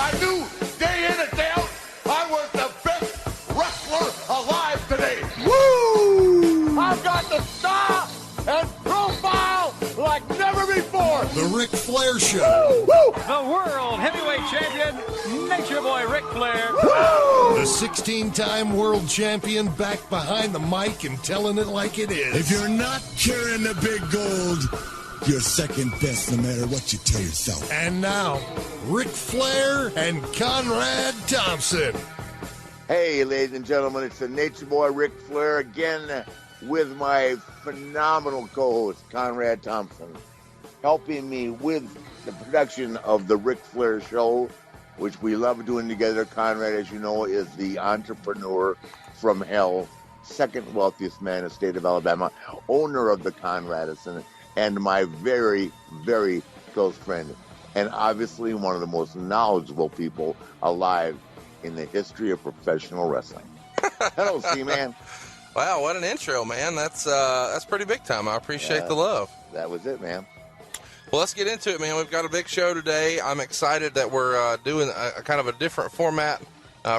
I knew day in and day out I was the best wrestler alive today. Woo! I've got the style and profile like never before. The Ric Flair Show. Woo! Woo! The world heavyweight champion, Nature Boy Ric Flair. Woo! The 16-time world champion back behind the mic and telling it like it is. If you're not carrying the big gold, you're second best no matter what you tell yourself. And now, Ric Flair and Conrad Thompson. Hey, ladies and gentlemen, it's the Nature Boy Ric Flair again with my phenomenal co-host, Conrad Thompson, helping me with the production of the Ric Flair Show, which we love doing together. Conrad, as you know, is the entrepreneur from hell, second wealthiest man in the state of Alabama, owner of the Conradison, and my very, very close friend, and obviously one of the most knowledgeable people alive in the history of professional wrestling. Hello, C-Man. Wow, what an intro, man. That's pretty big time. I appreciate the love. That was it, man. Well, let's get into it, man. We've got a big show today. I'm excited that we're doing a kind of a different format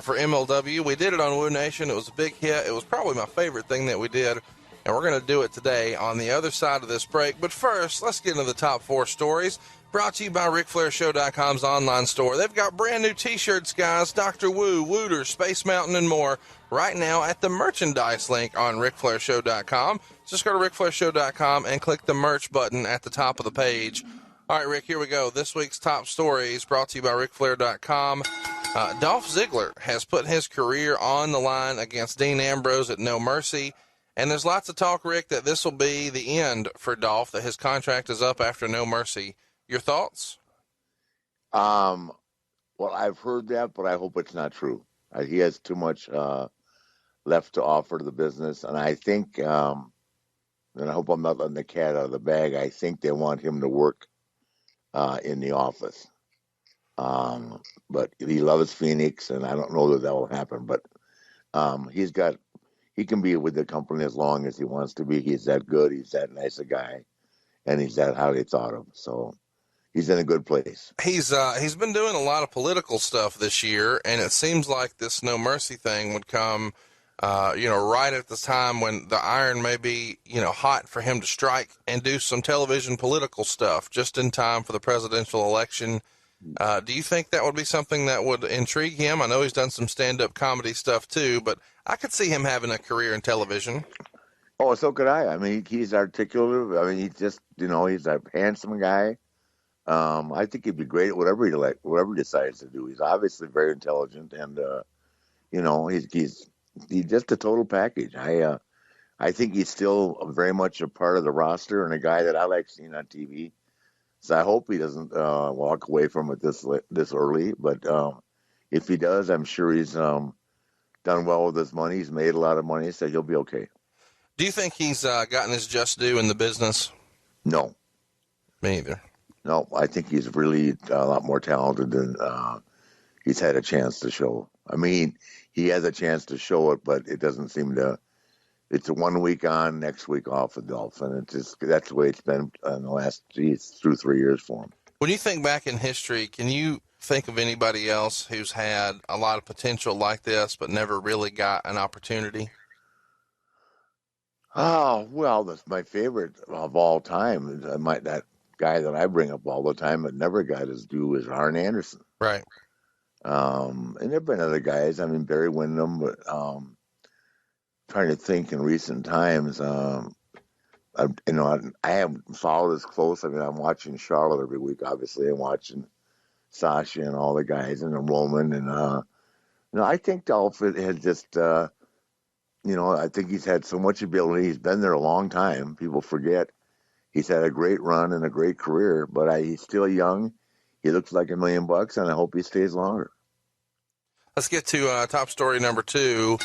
for MLW. We did it on Woo Nation. It was a big hit. It was probably my favorite thing that we did, and we're going to do it today on the other side of this break. But first, let's get into the top 4 stories. Brought to you by RicFlairShow.com's online store. They've got brand new t-shirts, guys. Dr. Woo, Wooter, Space Mountain, and more right now at the merchandise link on RicFlairShow.com. Just go to RicFlairShow.com and click the merch button at the top of the page. All right, Rick, here we go. This week's top stories brought to you by RicFlair.com. Dolph Ziggler has put his career on the line against Dean Ambrose at No Mercy. And there's lots of talk, Rick, that this will be the end for Dolph, that his contract is up after No Mercy. Your thoughts? Well, I've heard that, but I hope it's not true. He has too much left to offer to the business, and I think, and I hope I'm not letting the cat out of the bag, I think they want him to work in the office. But he loves Phoenix, and I don't know that will happen, but he can be with the company as long as he wants to be. He's that good. He's that nice a guy, and he's that highly thought of. So he's in a good place. He's been doing a lot of political stuff this year, and it seems like this No Mercy thing would come, right at the time when the iron may be, hot for him to strike and do some television political stuff just in time for the presidential election. Do you think that would be something that would intrigue him? I know he's done some stand-up comedy stuff too, but I could see him having a career in television. Oh, so could I. I mean, he's articulate. I mean, he's just, he's a handsome guy. I think he'd be great at whatever he decides to do. He's obviously very intelligent, and he's just a total package. I think he's still very much a part of the roster and a guy that I like seeing on TV. So I hope he doesn't walk away from it this early. But if he does, I'm sure he's done well with his money. He's made a lot of money, so he'll be okay. Do you think he's gotten his just due in the business? No. Me either. No, I think he's really a lot more talented than he's had a chance to show. I mean, he has a chance to show it, but it doesn't seem to. It's a 1 week on, next week off with Dolph, and that's the way it's been in the last 2-3 years for him. When you think back in history, can you think of anybody else who's had a lot of potential like this but never really got an opportunity? Oh, well, that's my favorite of all time. That guy that I bring up all the time that never got his due is Arn Anderson. Right. And there have been other guys. I mean, Barry Windham, but trying to think in recent times. I haven't followed as close. I mean, I'm watching Charlotte every week, obviously. I'm watching Sasha and all the guys and Roman. And, I think Dolph has just, I think he's had so much ability. He's been there a long time. People forget. He's had a great run and a great career, but he's still young. He looks like $1 million, and I hope he stays longer. Let's get to top story number 2.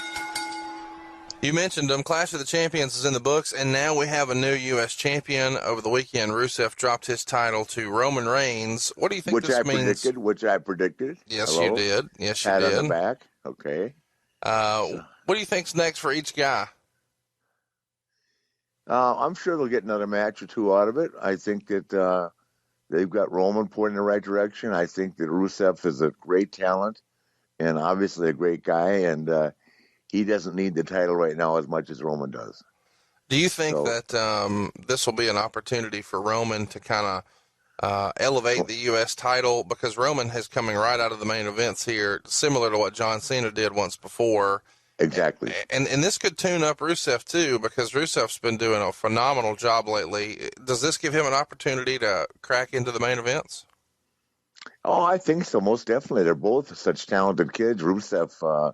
You mentioned them. Clash of the Champions is in the books, and now we have a new U.S. champion. Over the weekend, Rusev dropped his title to Roman Reigns. What do you think this means? Which I predicted. Yes, Hello? you did. Yes, you Pat did. on the back. Okay. What do you think's next for each guy? I'm sure they'll get another match or two out of it. I think that they've got Roman pointing in the right direction. I think that Rusev is a great talent and obviously a great guy, and he doesn't need the title right now as much as Roman does. Do you think that this will be an opportunity for Roman to kind of elevate the U.S. title? Because Roman is coming right out of the main events here, similar to what John Cena did once before. Exactly. And this could tune up Rusev too, because Rusev's been doing a phenomenal job lately. Does this give him an opportunity to crack into the main events? Oh, I think so. Most definitely. They're both such talented kids. Rusev,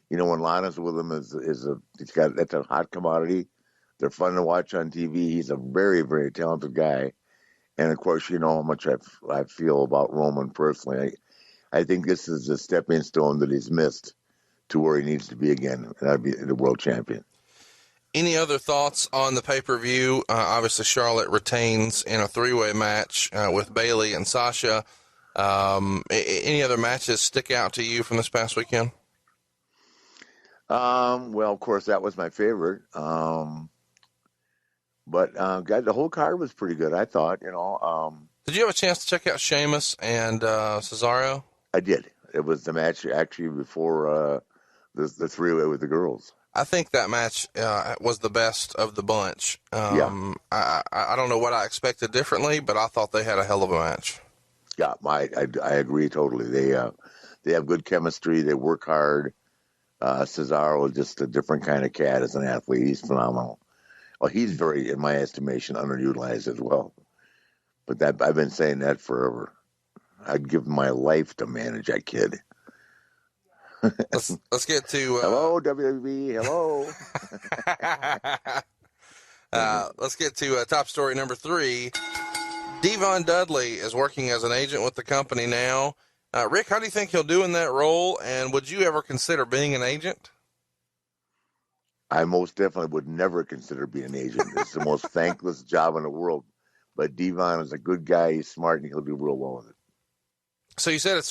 when Lana's with him that's a hot commodity. They're fun to watch on TV. He's a very, very talented guy. And of course, you know how much I feel about Roman personally. I think this is a stepping stone that he's missed to where he needs to be again. And that'd be the world champion. Any other thoughts on the pay-per-view? Obviously, Charlotte retains in a three-way match with Bayley and Sasha. Any other matches stick out to you from this past weekend? Well, of course, that was my favorite. But the whole card was pretty good, I thought. Did you have a chance to check out Sheamus and Cesaro? I did. It was the match actually before the three-way with the girls. I think that match was the best of the bunch. Yeah. I don't know what I expected differently, but I thought they had a hell of a match. Yeah, I agree totally. They have good chemistry. They work hard. Cesaro is just a different kind of cat as an athlete. He's phenomenal. Well, he's very, in my estimation, underutilized as well. But I've been saying that forever. I'd give my life to manage that kid. Let's get to hello WWE. Hello. Let's get to top story number 3. Devon Dudley is working as an agent with the company now. Rick, how do you think he'll do in that role? And would you ever consider being an agent? I most definitely would never consider being an agent. It's the most thankless job in the world. But Devon is a good guy. He's smart, and he'll do real well with it. So you said it's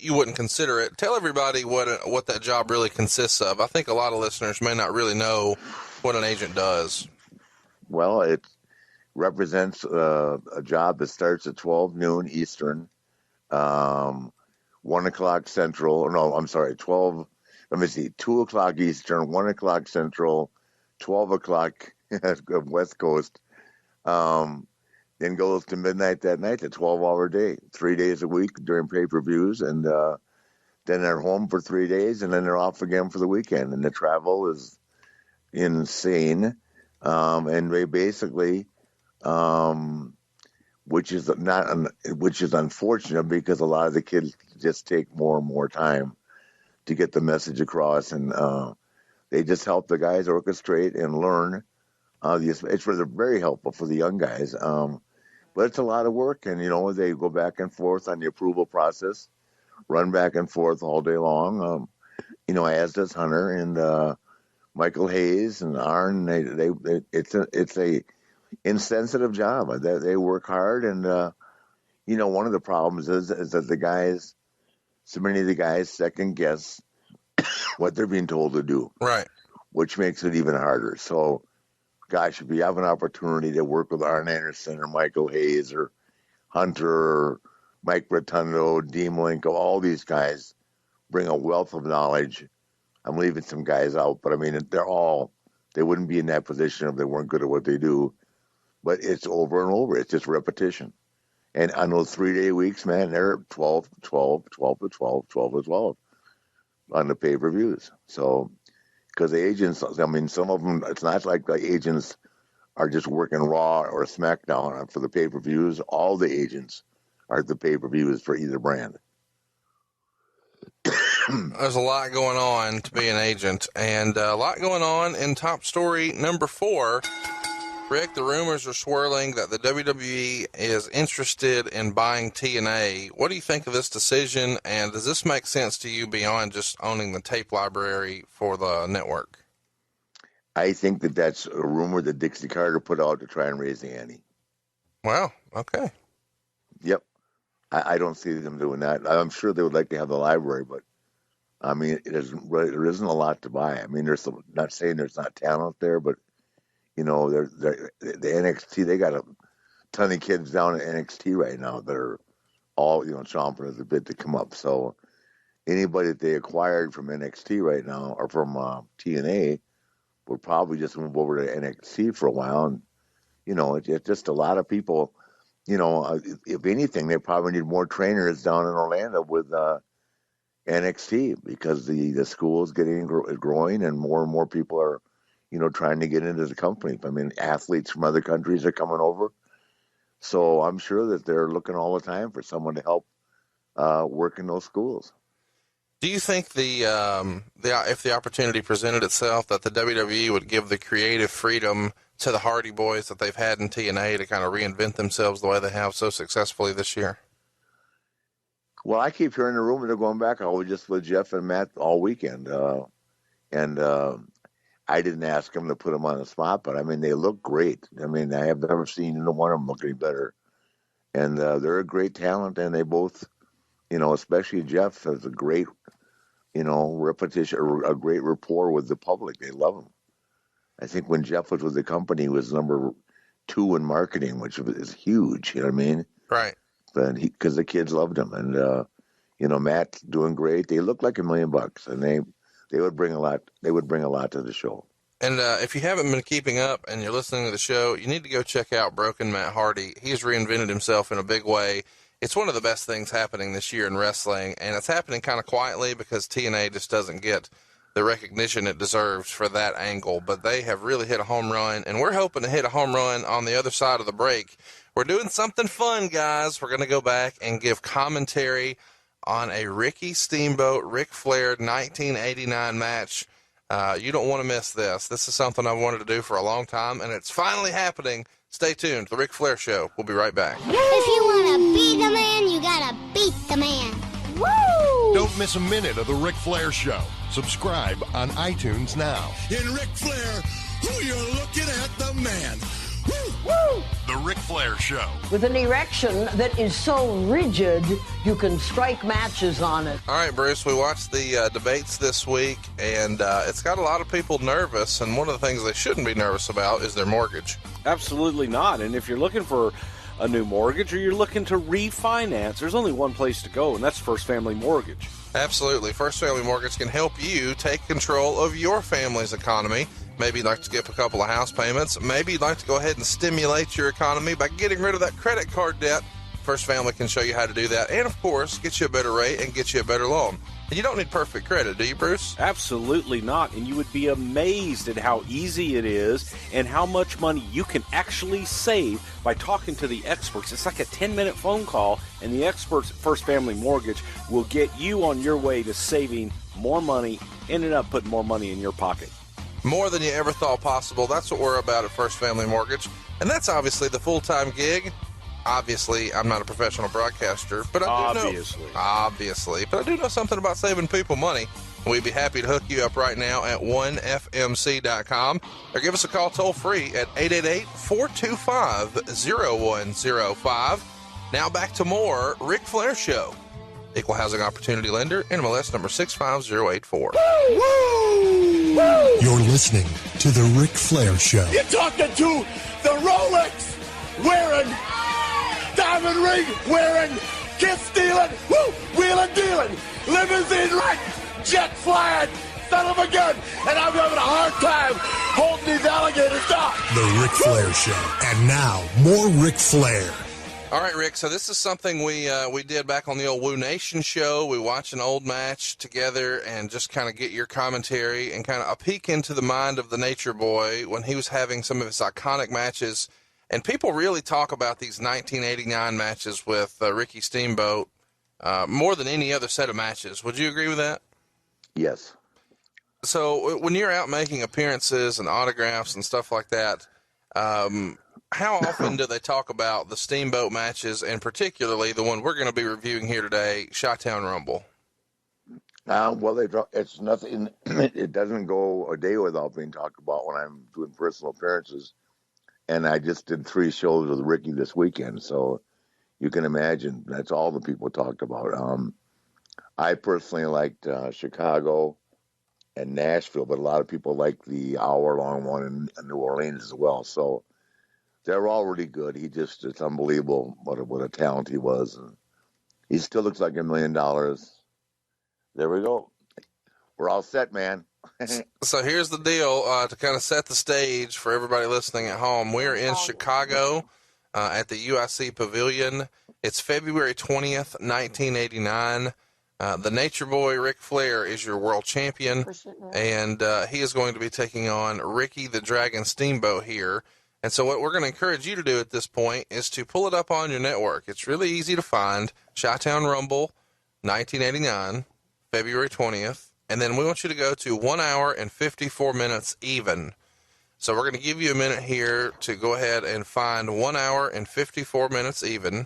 you wouldn't consider it. Tell everybody what that job really consists of. I think a lot of listeners may not really know what an agent does. Well, it represents a job that starts at 12 noon Eastern, 1 o'clock Central. No, I'm sorry, 12. Let me see, 2 o'clock Eastern, 1 o'clock Central, 12 o'clock West Coast. Then goes to midnight that night, a 12-hour day, 3 days a week during pay-per-views, and then they're home for 3 days, and then they're off again for the weekend. And the travel is insane, and they basically, which is unfortunate because a lot of the kids just take more and more time to get the message across, and they just help the guys orchestrate and learn. It's very helpful for the young guys. But it's a lot of work, and, they go back and forth on the approval process, run back and forth all day long, as does Hunter and Michael Hayes and Arn. It's a insensitive job. They work hard, and, one of the problems is that so many of the guys second guess what they're being told to do. Right. Which makes it even harder. So, gosh, if you have an opportunity to work with Arn Anderson or Michael Hayes or Hunter or Mike Rotundo, Dean Malenko, all these guys bring a wealth of knowledge. I'm leaving some guys out, but I mean, they wouldn't be in that position if they weren't good at what they do. But it's over and over. It's just repetition. And on those 3-day weeks, man, they're 12 to 12, 12 to 12, 12 to 12 on the pay-per-views. So, because the agents, I mean, some of them, it's not like the agents are just working Raw or SmackDown for the pay-per-views. All the agents are at the pay-per-views for either brand. There's a lot going on to be an agent, and a lot going on in top story number 4. Rick, the rumors are swirling that the WWE is interested in buying TNA. What do you think of this decision, and does this make sense to you beyond just owning the tape library for the network? I think that's a rumor that Dixie Carter put out to try and raise the ante. Wow, okay. Yep. I don't see them doing that. I'm sure they would like to have the library, but, I mean, there isn't a lot to buy. I mean, not saying there's not talent there, but the NXT, they got a ton of kids down at NXT right now that are all, chomping at the bit to come up. So anybody that they acquired from NXT right now or from TNA would probably just move over to NXT for a while. And, it's just a lot of people, if anything, they probably need more trainers down in Orlando with NXT because the school is growing and more people are, trying to get into the company. I mean, athletes from other countries are coming over. So I'm sure that they're looking all the time for someone to help work in those schools. Do you think if the opportunity presented itself that the WWE would give the creative freedom to the Hardy Boys that they've had in TNA to kind of reinvent themselves the way they have so successfully this year? Well, I keep hearing the rumor they're going back. I was just with Jeff and Matt all weekend. And I didn't ask them to put them on the spot, but I mean, they look great. I mean, I have never seen either one of them look any better. And they're a great talent, and they both, especially Jeff has a great, repetition, or a great rapport with the public. They love him. I think when Jeff was with the company, he was number 2 in marketing, which is huge. You know what I mean? Right. But because the kids loved him, and Matt's doing great. They look like $1 million, and they would bring a lot. They would bring a lot to the show. And if you haven't been keeping up and you're listening to the show, you need to go check out Broken Matt Hardy. He's reinvented himself in a big way. It's one of the best things happening this year in wrestling, and it's happening kind of quietly because TNA just doesn't get the recognition it deserves for that angle. But they have really hit a home run, and we're hoping to hit a home run on the other side of the break. We're doing something fun, guys. We're going to go back and give commentary on a Ricky Steamboat, Ric Flair 1989 match. You don't want to miss this. This is something I've wanted to do for a long time, and it's finally happening. Stay tuned. The Ric Flair Show. We'll be right back. If you want to be the man, you got to beat the man. Woo! Don't miss a minute of The Ric Flair Show. Subscribe on iTunes now. In Ric Flair, who you're looking at, the man. Woo! The Ric Flair Show. With an erection that is so rigid, you can strike matches on it. All right, Bruce, we watched the debates this week, and it's got a lot of people nervous, and one of the things they shouldn't be nervous about is their mortgage. Absolutely not. And if you're looking for a new mortgage or you're looking to refinance, there's only one place to go, and that's First Family Mortgage. Absolutely. First Family Mortgage can help you take control of your family's economy. Maybe you'd like to skip a couple of house payments. Maybe you'd like to go ahead and stimulate your economy by getting rid of that credit card debt. First Family can show you how to do that and, of course, get you a better rate and get you a better loan. And you don't need perfect credit, do you, Bruce? Absolutely not. And you would be amazed at how easy it is and how much money you can actually save by talking to the experts. It's like a 10-minute phone call, and the experts at First Family Mortgage will get you on your way to saving more money, ending up putting more money in your pocket. More than you ever thought possible. That's what we're about at First Family Mortgage. And that's obviously the full-time gig. Obviously, I'm not a professional broadcaster, but I do but I do know something about saving people money. We'd be happy to hook you up right now at 1fmc.com or give us a call toll free at 888-425-0105. Now back to more Ric Flair Show. Equal Housing Opportunity Lender, NMLS number 65084. You're listening to The Ric Flair Show. You're talking to the Rolex wearing, diamond ring wearing, kiss stealing, wheeling dealing, limousine right, jet flying, son of a gun, and I'm having a hard time holding these alligators down. The Ric Flair Show. And now, more Ric Flair. All right, Rick, so this is something we did back on the old Woo Nation show. We watch an old match together and just kind of get your commentary and kind of a peek into the mind of the Nature Boy when he was having some of his iconic matches. And people really talk about these 1989 matches with Ricky Steamboat more than any other set of matches. Would you agree with that? Yes. So when you're out making appearances and autographs and stuff like that, how often do they talk about the Steamboat matches, and particularly the one we're going to be reviewing here today, Chi-Town Rumble? Well, it's nothing. It doesn't go a day without being talked about when I'm doing personal appearances. And I just did 3 shows with Ricky this weekend, so you can imagine that's all the people talked about. I personally liked Chicago and Nashville, but a lot of people like the hour-long one in New Orleans as well. So They're all really good. It's unbelievable what a talent he was. And he still looks like $1 million. There we go. We're all set, man. So here's the deal, to kind of set the stage for everybody listening at home. We're in Chicago at the UIC Pavilion. It's February 20th, 1989. The Nature Boy, Ric Flair, is your world champion, and he is going to be taking on Ricky the Dragon Steamboat here. And so what we're going to encourage you to do at this point is to pull it up on your network. It's really easy to find. Chi-Town Rumble, 1989, February 20th. And then we want you to go to 1 hour and 54 minutes even. So we're going to give you a minute here to go ahead and find 1 hour and 54 minutes even.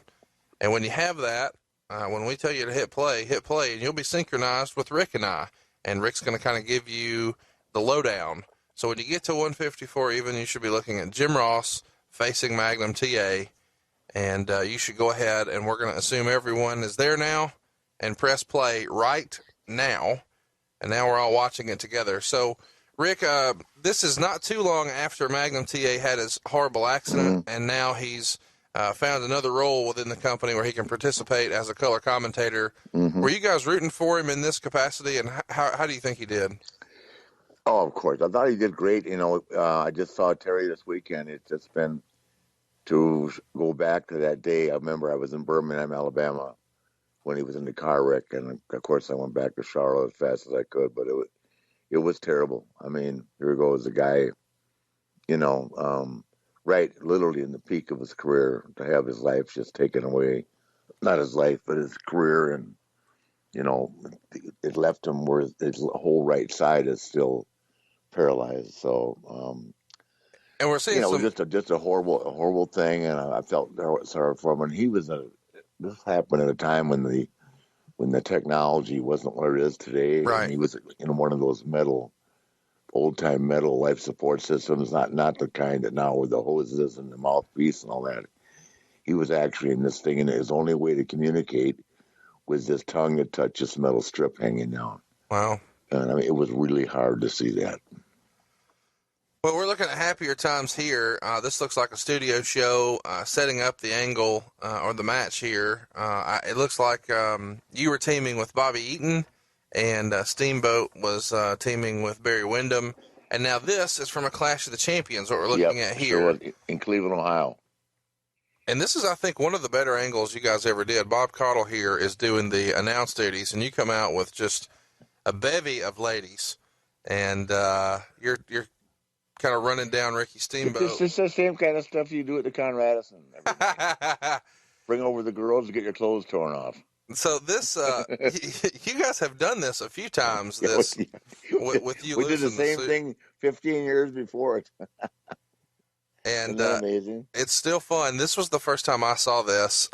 And when you have that, when we tell you to hit play, and you'll be synchronized with Rick and I. And Rick's going to kind of give you the lowdown. So when you get to 154 even, you should be looking at Jim Ross facing Magnum TA. And you should go ahead, and we're going to assume everyone is there now, and press play right now. And now we're all watching it together. So, Rick, this is not too long after Magnum TA had his horrible accident, and now he's found another role within the company where he can participate as a color commentator. Were you guys rooting for him in this capacity, and how do you think he did? Oh, of course. I thought he did great. I just saw Terry this weekend. It's just been to go back to that day. I remember I was in Birmingham, Alabama, when he was in the car wreck, and of course I went back to Charlotte as fast as I could, but it was terrible. I mean, here goes a guy, right, literally in the peak of his career, to have his life just taken away. Not his life, but his career, and it left him where his whole right side is still paralyzed. So, and we're seeing it was just a horrible thing, and I felt sorry for him. And this happened at a time when the technology wasn't what it is today. Right. And he was in one of those old time metal life support systems, not the kind that now with the hoses and the mouthpiece and all that. He was actually in this thing, and his only way to communicate was this tongue that touched this metal strip hanging down. Wow. And I mean, it was really hard to see that. Well, we're looking at happier times here. This looks like a studio show setting up the angle or the match here. It looks like you were teaming with Bobby Eaton, and Steamboat was teaming with Barry Windham. And now this is from a Clash of the Champions, what we're looking at here. Sure, in Cleveland, Ohio. And this is, I think, one of the better angles you guys ever did. Bob Caudle here is doing the announce duties, and you come out with just a bevy of ladies. And you're kind of running down Ricky Steamboat. It's the same kind of stuff you do at the Conradison. Bring over the girls to get your clothes torn off. So this, you guys have done this a few times. This with you. We did the same thing 15 years before it. And Isn't that amazing? It's still fun. This was the first time I saw this.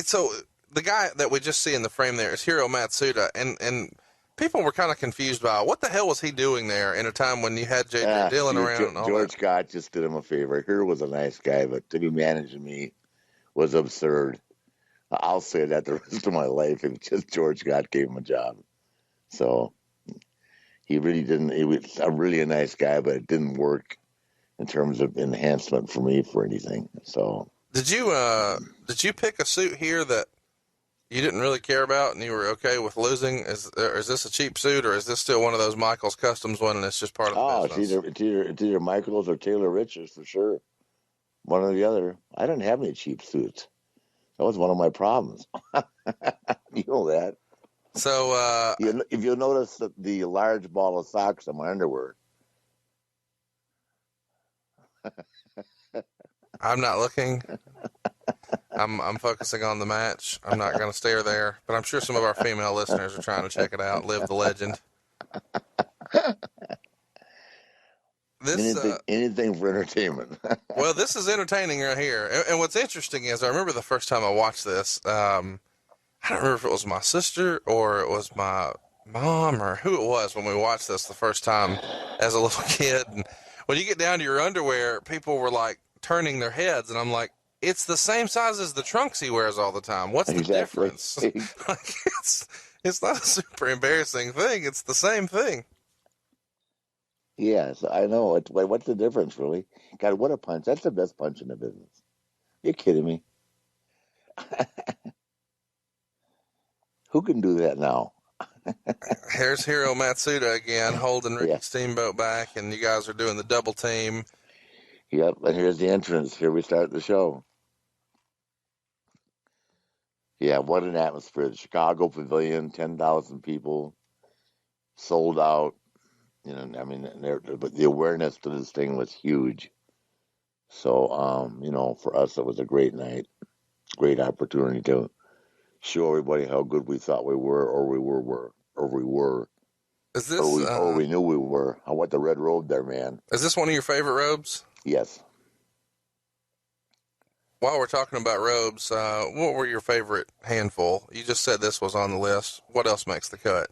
So the guy that we just see in the frame there is Hiro Matsuda, and people were kind of confused by what the hell was he doing there in a time when you had J.J. Dillon around and all George that. Scott just did him a favor. Hiro was a nice guy, but to be managing me was absurd. I'll say that the rest of my life. It was just George Scott gave him a job. So he really didn't. He was a nice guy, but it didn't work in terms of enhancement for me for anything. So did you pick a suit here that you didn't really care about and you were okay with losing? Is this a cheap suit, or is this still one of those Michaels Customs one and it's just part of the business? It's either Michaels or Taylor Richards for sure. One or the other. I didn't have any cheap suits. That was one of my problems. You know that. So if you'll notice the large ball of socks on my underwear. I'm not looking. I'm focusing on the match. I'm not going to stare there, but I'm sure some of our female listeners are trying to check it out. Live the legend. Anything for entertainment. Well, this is entertaining right here. And what's interesting is I remember the first time I watched this. I don't remember if it was my sister or it was my mom or who it was when we watched this the first time as a little kid. And when you get down to your underwear, people were like turning their heads, and I'm like, it's the same size as the trunks he wears all the time. What's the difference? Like, it's not a super embarrassing thing. It's the same thing. Yes, I know. What's the difference, really? God, what a punch. That's the best punch in the business. You're kidding me. Who can do that now? Here's Hiro Matsuda again, holding Ricky Yeah. Steamboat back, and you guys are doing the double team. Yep, and here's the entrance. Here we start the show. Yeah, what an atmosphere. The Chicago Pavilion, 10,000 people, sold out. You know, I mean, but the awareness to this thing was huge. So, you know, for us, it was a great night, great opportunity to show everybody how good we thought we were, or we were, Is this or we knew we were. I want the red robe there, man. is this one of your favorite robes? Yes. While we're talking about robes, what were your favorite handful? You just said this was on the list. What else makes the cut?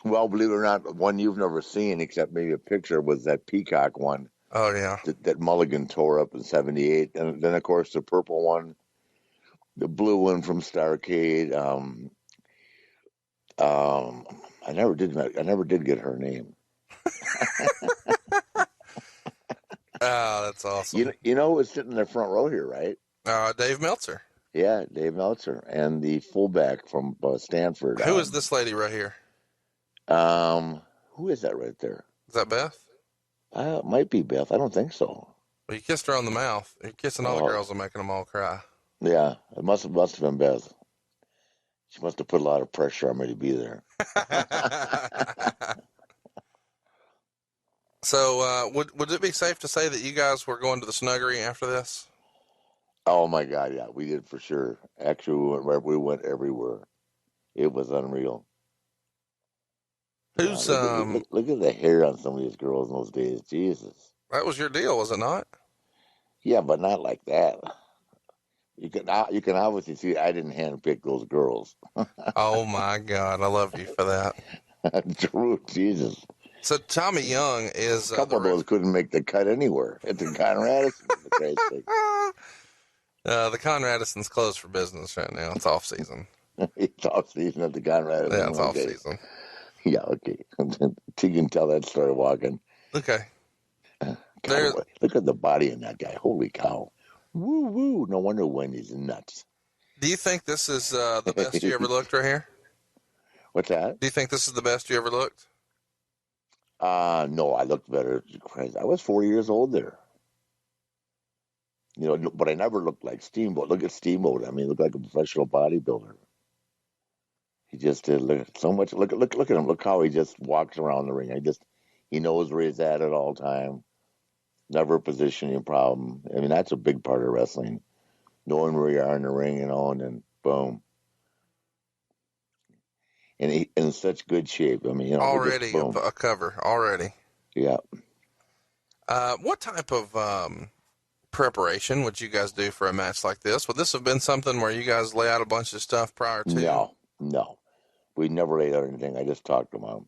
Well, believe it or not, one you've never seen, except maybe a picture, was that peacock one. Oh, yeah. That Mulligan tore up in '78, and then of course the purple one, the blue one from Starrcade. I never did get her name. Oh, that's awesome. You know who's sitting in the front row here, right? Dave Meltzer. Yeah, Dave Meltzer, and the fullback from Stanford. Who is this lady right here? Who is that right there? Is that Beth? It might be Beth. I don't think so. Well, you kissed her on the mouth. You're kissing all the girls and making them all cry. Yeah, it must have been Beth. She must have put a lot of pressure on me to be there. So, would it be safe to say that you guys were going to the snuggery after this? Oh my God, yeah, we did for sure. Actually, we went everywhere. It was unreal. Who's look at the hair on some of these girls in those days. Jesus. That was your deal, was it not? Yeah, but not like that. You can obviously see I didn't handpick those girls. Oh my God, I love you for that. True, Jesus. So Tommy Young is a couple of those couldn't make the cut anywhere. At the Conrad, for Christ's sake. The Conradison's closed for business right now. It's off season. It's off season at the Conrad. Yeah, it's off season. Yeah, okay. You can tell that story walking. Okay. Look at the body in that guy. Holy cow. Woo woo. No wonder Wendy's nuts. Do you think this is the best you ever looked right here? What's that? Do you think this is the best you ever looked? No, I looked better. Christ, I was 4 years old there. You know, but I never looked like Steamboat. Look at Steamboat. I mean, he looked like a professional bodybuilder. He just did look so much. Look at him. Look how he just walks around the ring. He knows where he's at all time. Never a positioning problem. I mean, that's a big part of wrestling. Knowing where you are in the ring, you know, and then boom. And he in such good shape. I mean, you know, already a cover already. Yeah. What type of preparation would you guys do for a match like this? Would this have been something where you guys lay out a bunch of stuff prior to? No. We never laid out anything. I just talked to him.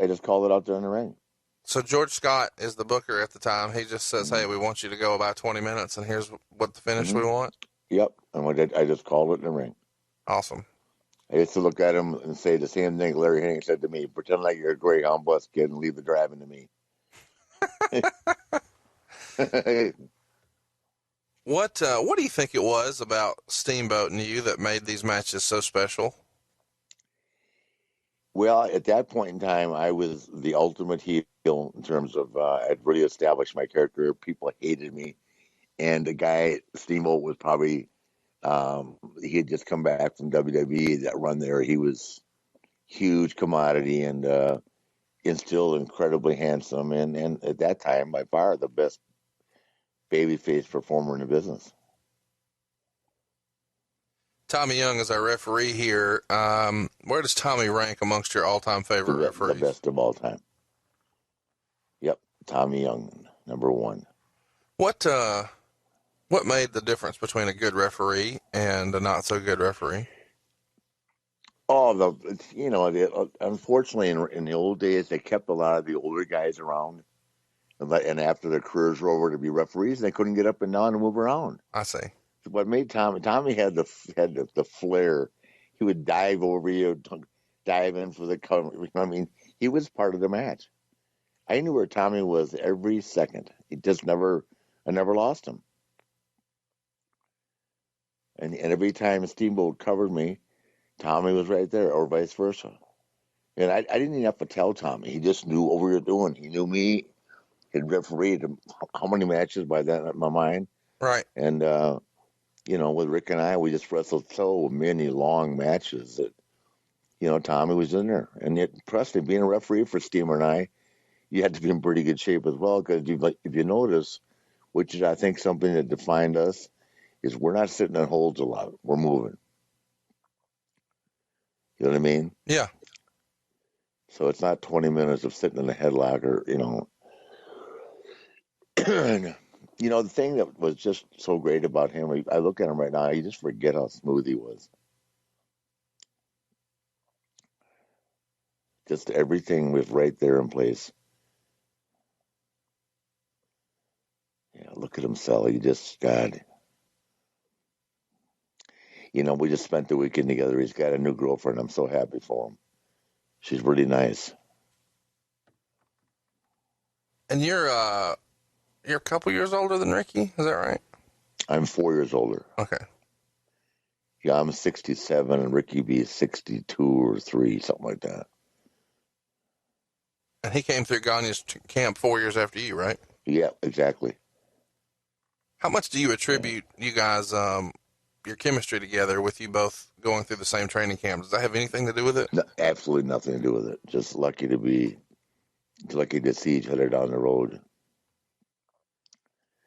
I just called it out there in the ring. So George Scott is the booker at the time. He just says, "Hey, we want you to go about 20 minutes, and here's what the finish we want." Yep, and I just called it in the ring. Awesome. I used to look at him and say the same thing Larry Hennig said to me: "Pretend like you're a Greyhound bus kid and leave the driving to me." What do you think it was about Steamboat and you that made these matches so special? Well, at that point in time, I was the ultimate heel in terms of I'd really established my character. People hated me, and the guy Steamboat was probably he had just come back from WWE. That run there, he was huge commodity and still incredibly handsome, and at that time, by far the best babyface performer in the business. Tommy Young is our referee here. Where does Tommy rank amongst your all-time favorite referees? The best of all time. Yep, Tommy Young, number one. What made the difference between a good referee and a not so good referee? Oh, unfortunately, in the old days, they kept a lot of the older guys around, and after their careers were over to be referees, they couldn't get up and down and move around. I see. What made Tommy had the flair. He would dive over you, dive in for the cover. I mean, he was part of the match. I knew where Tommy was every second. I never lost him. And every time Steamboat covered me, Tommy was right there, or vice versa. And I didn't even have to tell Tommy. He just knew what we were doing. He knew me. He'd refereed how many matches by then in my mind. Right. And, with Rick and I, we just wrestled so many long matches that, Tommy was in there. And yet, trust me, being a referee for Steamer and I, you had to be in pretty good shape as well. Because if you notice, which is, I think, something that defined us, is we're not sitting in holds a lot. We're moving. You know what I mean? Yeah. So it's not 20 minutes of sitting in a headlock or, the thing that was just so great about him, I look at him right now, you just forget how smooth he was. Just everything was right there in place. Yeah, look at him sell. He just, God. We just spent the weekend together. He's got a new girlfriend. I'm so happy for him. She's really nice. And you're a couple years older than Ricky, is that right? I'm 4 years older. Okay. Yeah, I'm 67 and Ricky B is 62 or 3, something like that. And he came through Gagne's camp 4 years after you, right? Yeah, exactly. How much do you attribute you guys, your chemistry together with you both going through the same training camp? Does that have anything to do with it? No, absolutely nothing to do with it. Just lucky to see each other down the road.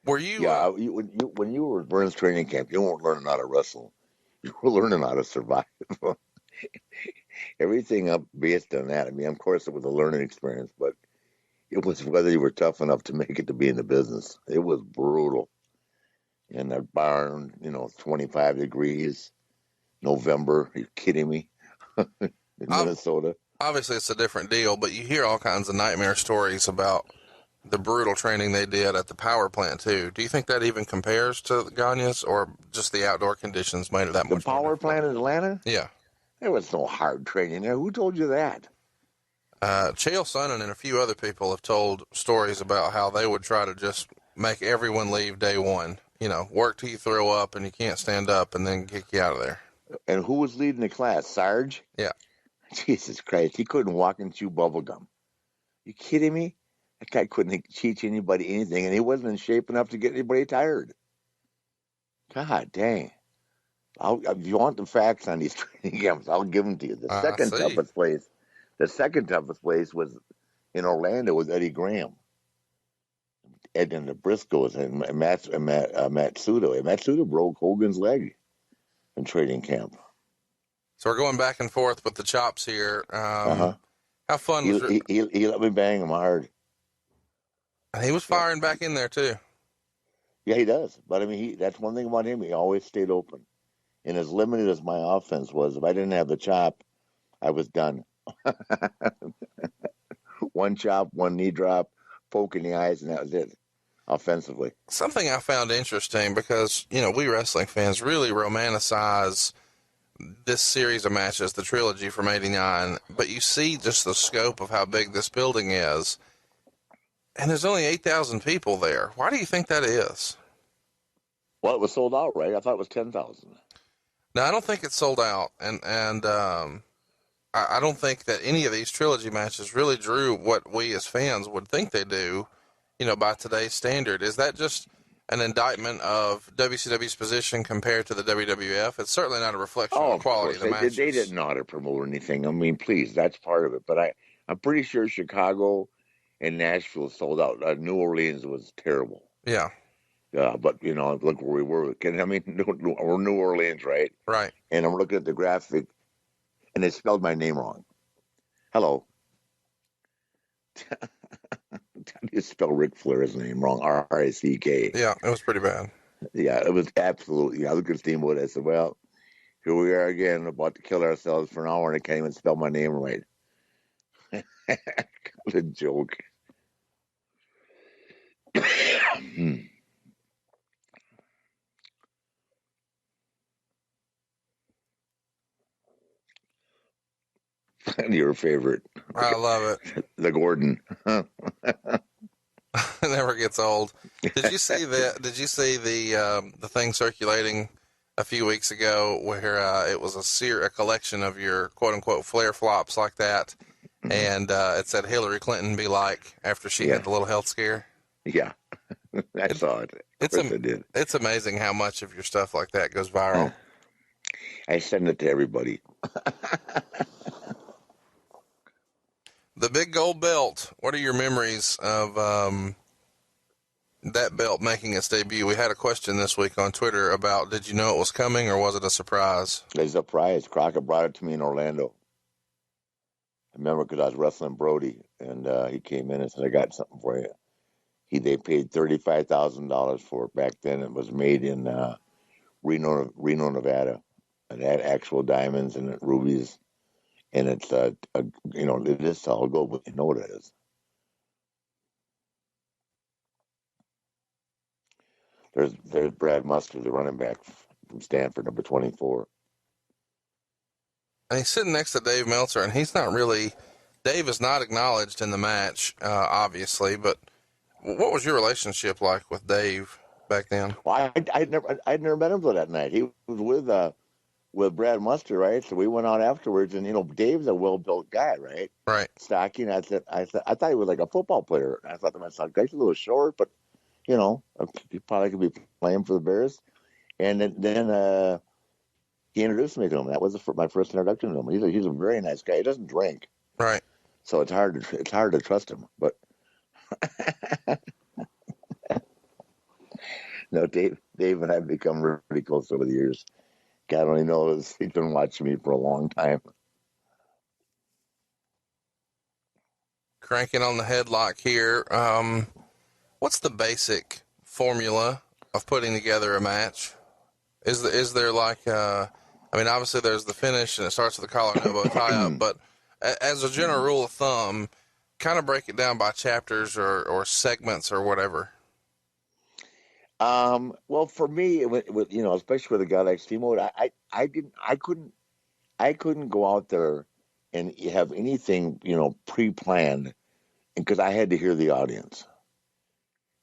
Were you? Yeah, when you were at Burns training camp, you weren't learning how to wrestle. You were learning how to survive. Everything up based on that. I mean, of course, it was a learning experience, but it was whether you were tough enough to make it to be in the business. It was brutal. In that barn, 25 degrees, November. Are you kidding me? In Minnesota. Obviously, it's a different deal, but you hear all kinds of nightmare stories about the brutal training they did at the power plant, too. Do you think that even compares to Gagne's, or just the outdoor conditions made it that much The power plant in Atlanta? Yeah. There was no hard training there. Who told you that? Chael Sonnen and a few other people have told stories about how they would try to just make everyone leave day one. Work till you throw up and you can't stand up and then kick you out of there. And who was leading the class? Sarge? Yeah. Jesus Christ. He couldn't walk and chew bubble gum. You kidding me? That guy couldn't teach anybody anything, and he wasn't in shape enough to get anybody tired. God dang. If you want the facts on these training camps, I'll give them to you. The second toughest place was in Orlando with Eddie Graham. Ed and the Briscoes and Matsuda. Matsuda broke Hogan's leg in training camp. So we're going back and forth with the chops here. How fun was it? He let me bang him hard. He was firing back in there, too. Yeah, he does. But, I mean, that's one thing about him. He always stayed open. And as limited as my offense was, if I didn't have the chop, I was done. One chop, one knee drop, poke in the eyes, and that was it, offensively. Something I found interesting because, we wrestling fans really romanticize this series of matches, the trilogy from '89, but you see just the scope of how big this building is, and there's only 8,000 people there. Why do you think that is? Well, it was sold out, right? I thought it was 10,000. No, I don't think it's sold out, and I don't think that any of these trilogy matches really drew what we as fans would think they do, by today's standard. Is that just an indictment of WCW's position compared to the WWF? It's certainly not a reflection of the quality of the matches. They didn't know how to promote anything. I mean, please, that's part of it. But I'm pretty sure Chicago and Nashville sold out. New Orleans was terrible. Yeah. But, look where we were. I mean, we're New Orleans, right? Right. And I'm looking at the graphic, and they spelled my name wrong. Hello. You spell Ric Flair's name wrong, R-I-C-K. Yeah, it was pretty bad. Yeah, it was absolutely. I looked at Steamboat, I said, well, here we are again, about to kill ourselves for an hour, and I can't even spell my name right. What a joke. Your favorite. I love it. The Gordon. It never gets old. Did you see that? Did you see the thing circulating a few weeks ago where it was a collection of your quote unquote Flair flops like that, and it said Hillary Clinton be like after she had the little health scare? Yeah, I saw it. Of course I did. It's amazing how much of your stuff like that goes viral. I send it to everybody. The big gold belt. What are your memories of that belt making its debut? We had a question this week on Twitter about, did you know it was coming or was it a surprise? It was a surprise. Crockett brought it to me in Orlando. I remember because I was wrestling Brody, and he came in and said, "I got something for you." They paid $35,000 for it back then. It was made in Reno, Nevada. It had actual diamonds and rubies. And it's, it is solid gold, but you know what it is. There's Brad Mustard, the running back from Stanford, number 24. And he's sitting next to Dave Meltzer, and Dave is not acknowledged in the match, obviously, but what was your relationship like with Dave back then? Well, I'd never met him till that night. He was with Brad Mustard, right? So we went out afterwards, and Dave's a well-built guy, right? Right. Stocky. And I thought he was like a football player. I thought to myself, guy's a little short, but he probably could be playing for the Bears. And then he introduced me to him. That was my first introduction to him. He's a very nice guy. He doesn't drink, right? So it's hard to trust him. But no, Dave and I have become really close over the years. God only knows, he's been watching me for a long time. Cranking on the headlock here. What's the basic formula of putting together a match? Is there like, obviously there's the finish and it starts with the collar and elbow tie up, but as a general rule of thumb, kind of break it down by chapters or segments or whatever. Well, for me, especially with a guy like Steamboat, I couldn't go out there and have anything, pre-planned, because I had to hear the audience.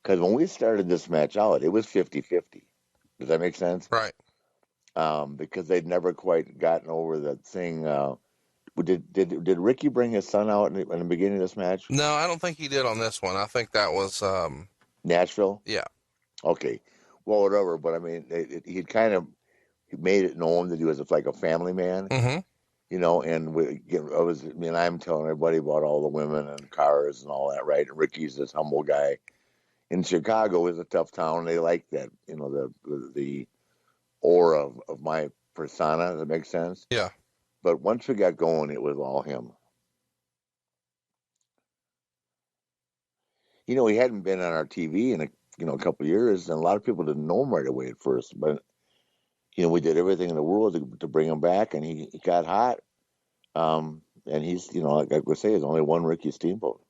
Because when we started this match out, it was 50-50. Does that make sense? Right. Because they'd never quite gotten over the thing. Did Ricky bring his son out in the beginning of this match? No, I don't think he did on this one. I think that was Nashville. Yeah. Okay. Well, whatever. But I mean, he made it known that he was like a family man. Mm-hmm. And I'm telling everybody about all the women and cars and all that, right? And Ricky's this humble guy. In Chicago is a tough town. They like that, the aura of my persona. Does that make sense? Yeah. But once we got going, it was all him. He hadn't been on our TV in a couple of years, and a lot of people didn't know him right away at first. But we did everything in the world to bring him back, and he got hot. And he's, like I would say, there's only one Ricky Steamboat.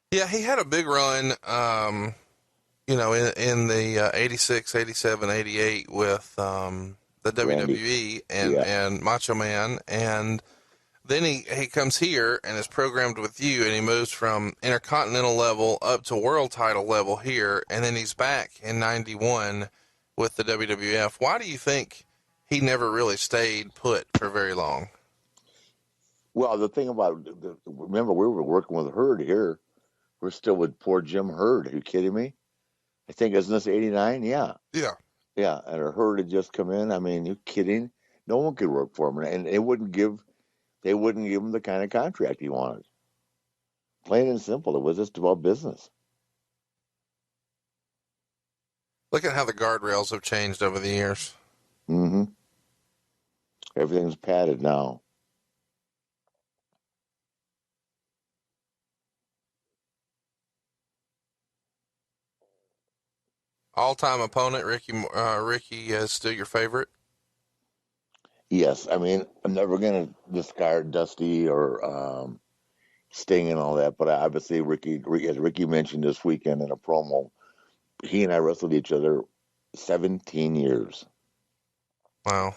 Yeah, he had a big run, in the 86, 87, 88 with the WWE and Macho Man. And then he comes here and is programmed with you, and he moves from Intercontinental level up to world title level here. And then he's back in 91 with the WWF. Why do you think he never really stayed put for very long? Well, the thing about remember, we were working with Hurd here. We're still with poor Jim Hurd. Are you kidding me? I think, isn't this 89? Yeah. Yeah. Yeah. And Hurd had just come in. I mean, you kidding? No one could work for him. And they wouldn't give him the kind of contract he wanted. Plain and simple. It was just about business. Look at how the guardrails have changed over the years. Mm-hmm. Everything's padded now. All-time opponent, Ricky is still your favorite? Yes. I mean, I'm never going to discard Dusty or Sting and all that, but obviously Ricky, as Ricky mentioned this weekend in a promo, he and I wrestled each other 17 years. Wow.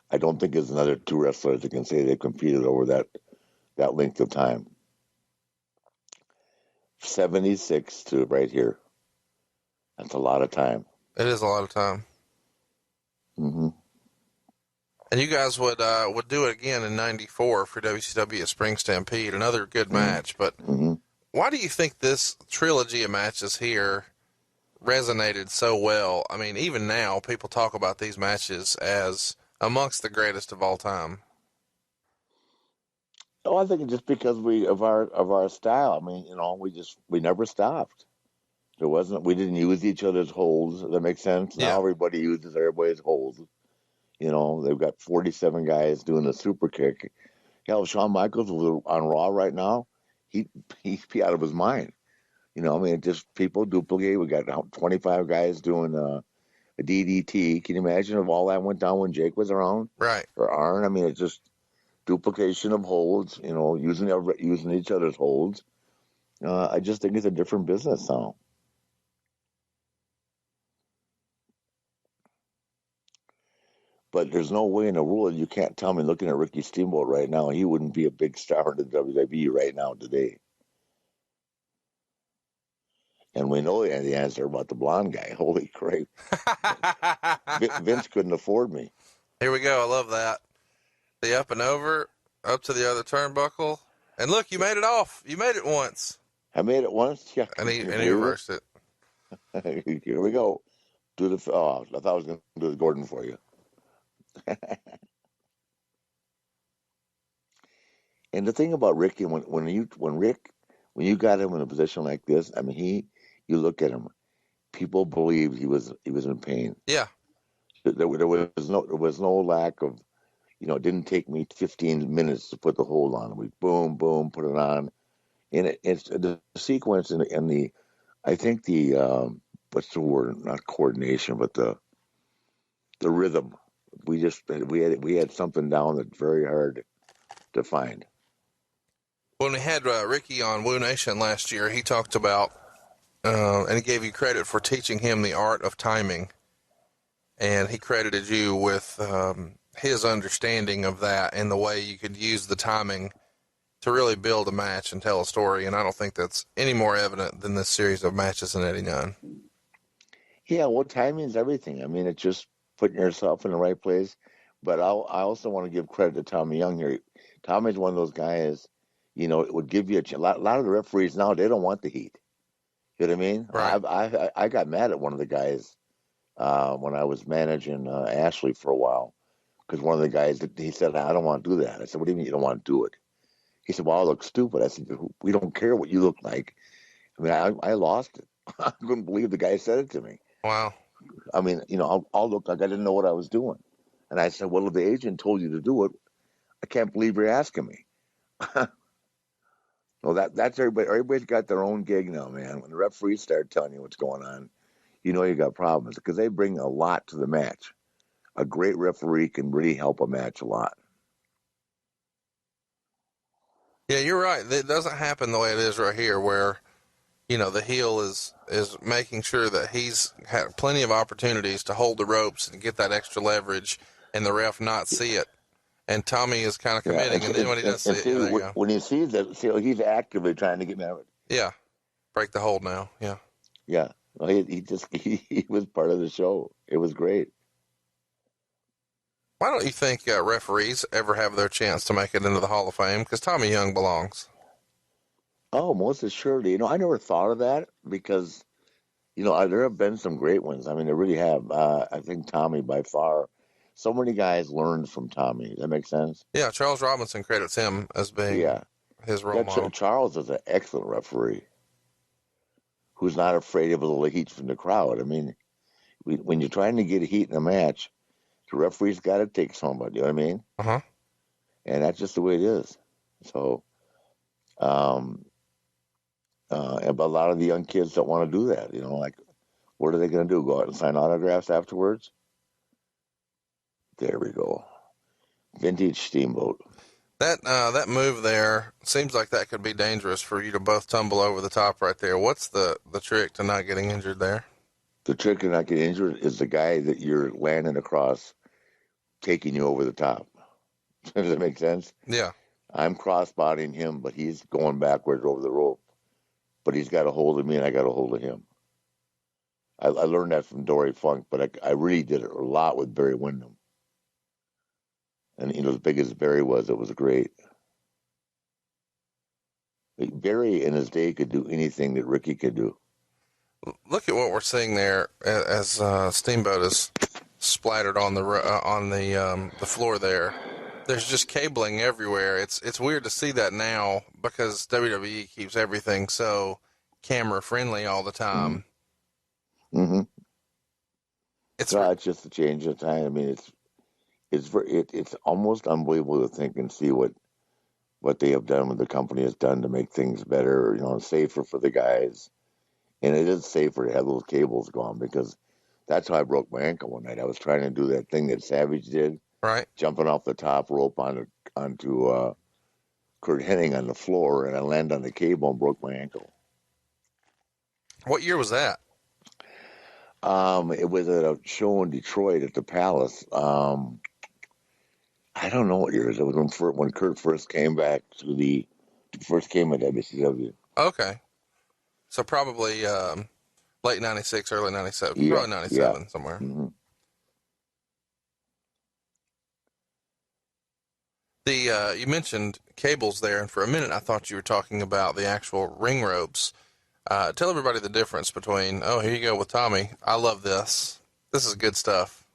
I don't think there's another two wrestlers that can say they've competed over that length of time. 76 to right here. That's a lot of time. It is a lot of time. Mm-hmm. And you guys would do it again in '94 for WCW at Spring Stampede, another good match. But why do you think this trilogy of matches here resonated so well? I mean, even now, people talk about these matches as amongst the greatest of all time. Oh, I think it's just because of our style. I mean, we never stopped. We didn't use each other's holds. Does that make sense? Yeah. Now everybody uses everybody's holds. They've got 47 guys doing the super kick. Hell, Shawn Michaels was on Raw right now. He'd be out of his mind. Just people duplicate. We got 25 guys doing a DDT. Can you imagine if all that went down when Jake was around? Right. Or Arn? I mean, it's just duplication of holds, using each other's holds. I just think it's a different business now. But there's no way in the world you can't tell me, looking at Ricky Steamboat right now, he wouldn't be a big star in the WWE right now today. And we know the answer about the blonde guy. Holy crap. Vince couldn't afford me. Here we go. I love that. The up and over, up to the other turnbuckle. And look, you made it off. You made it once. I made it once? Yeah. And he reversed it. Here we go. I thought I was going to do the Gordon for you. And the thing about Ricky, when you got him in a position like this, I mean, you look at him, people believed he was in pain. Yeah. There was no lack of, it didn't take me 15 minutes to put the hold on. We boom, boom, put it on. And it's the sequence and the, I think the, what's the word? Not coordination, but the rhythm. We had something down that's very hard to find. When we had Ricky on Woo Nation last year, he talked about, and he gave you credit for teaching him the art of timing. And he credited you with his understanding of that and the way you could use the timing to really build a match and tell a story. And I don't think that's any more evident than this series of matches in '89. Yeah, well, timing is everything. I mean, it's just putting yourself in the right place. But I also want to give credit to Tommy Young here. Tommy's one of those guys, it would give you a lot of the referees now, they don't want the heat. You know what I mean? Right. I got mad at one of the guys when I was managing Ashley for a while, because one of the guys, he said, I don't want to do that. I said, what do you mean you don't want to do it? He said, well, I look stupid. I said, we don't care what you look like. I mean, I lost it. I couldn't believe the guy said it to me. Wow. I mean, I'll look like I didn't know what I was doing. And I said, well, if the agent told you to do it, I can't believe you're asking me. Well, that's everybody. Everybody's got their own gig now, man. When the referees start telling you what's going on, you got problems, because they bring a lot to the match. A great referee can really help a match a lot. Yeah, you're right. It doesn't happen the way it is right here, where, the heel is making sure that he's had plenty of opportunities to hold the ropes and get that extra leverage, and the ref not see it. And Tommy is kind of committing, and then when he doesn't see it, when he sees it, he's actively trying to get me out of it. Yeah, break the hold now. Yeah. Yeah. Well, he was part of the show. It was great. Why don't you think referees ever have their chance to make it into the Hall of Fame? Because Tommy Young belongs. Oh, most assuredly. I never thought of that, because, there have been some great ones. I mean, there really have. I think Tommy, by far, so many guys learned from Tommy. Does that make sense? Yeah, Charles Robinson credits him as being his role model. Charles is an excellent referee who's not afraid of a little heat from the crowd. I mean, when you're trying to get heat in a match, the referee's got to take somebody. You know what I mean? Uh-huh. And that's just the way it is. So, but a lot of the young kids don't want to do that. Like, what are they going to do? Go out and sign autographs afterwards? There we go. Vintage Steamboat. That move there seems like that could be dangerous for you to both tumble over the top right there. What's the trick to not getting injured there? The trick to not getting injured is the guy that you're landing across taking you over the top. Does that make sense? Yeah. I'm cross-bodying him, but he's going backwards over the rope. But he's got a hold of me, and I got a hold of him. I learned that from Dory Funk, but I really did it a lot with Barry Windham. And, as big as Barry was, it was great. Barry in his day could do anything that Ricky could do. Look at what we're seeing there as Steamboat is splattered on the floor there. There's just cabling everywhere. It's weird to see that now because WWE keeps everything so camera friendly all the time. Mm-hmm. It's just a change of time. I mean, it's almost unbelievable to think and see what they have done, what the company has done to make things better, safer for the guys. And it is safer to have those cables gone, because that's how I broke my ankle one night. I was trying to do that thing that Savage did, right, jumping off the top rope onto Kurt Hennig on the floor, and I landed on the cable and broke my ankle. What year was that? It was at a show in Detroit at the Palace. I don't know what year it was. When Kurt first came back first came at WCW. Okay, so probably late '96, early '97, yeah, probably '97 somewhere. Mm-hmm. You mentioned cables there, and for a minute I thought you were talking about the actual ring ropes. Tell everybody the difference between, here you go with Tommy. I love this. This is good stuff.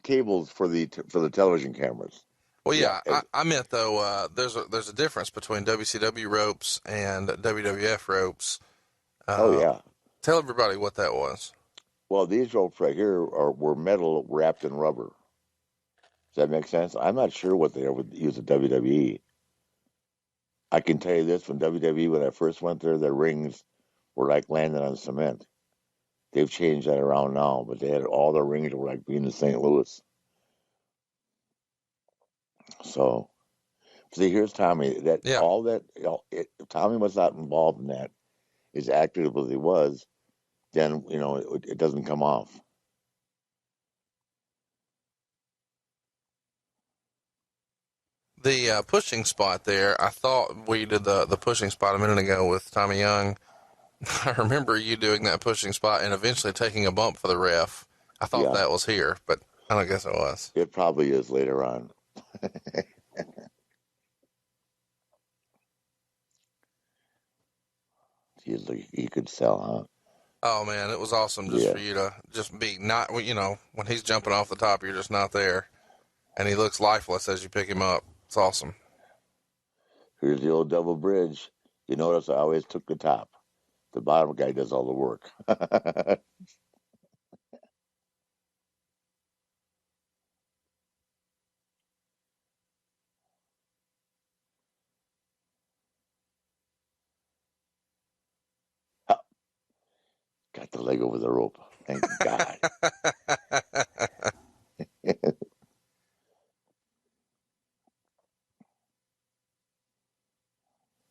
Cables for the television cameras. Well, yeah, I meant though, there's a difference between WCW ropes and WWF ropes. Yeah. Tell everybody what that was. Well, these ropes right here were metal wrapped in rubber. Does that make sense? I'm not sure what they would use at WWE. I can tell you this: when WWE, when I first went there, their rings were like landing on cement. They've changed that around now, but they had all their rings were like being in St. Louis. So, see, here's Tommy. Tommy was not involved in that as active as he was. Then it doesn't come off. The pushing spot there, I thought we did the pushing spot a minute ago with Tommy Young. I remember you doing that pushing spot and eventually taking a bump for the ref. I thought that was here, but I don't guess it was. It probably is later on. You could sell, huh? Oh man, it was awesome just for you to just be not, when he's jumping off the top, you're just not there. And he looks lifeless as you pick him up. It's awesome. Here's the old double bridge. You notice I always took the top. The bottom guy does all the work. Got the leg over the rope. Thank God.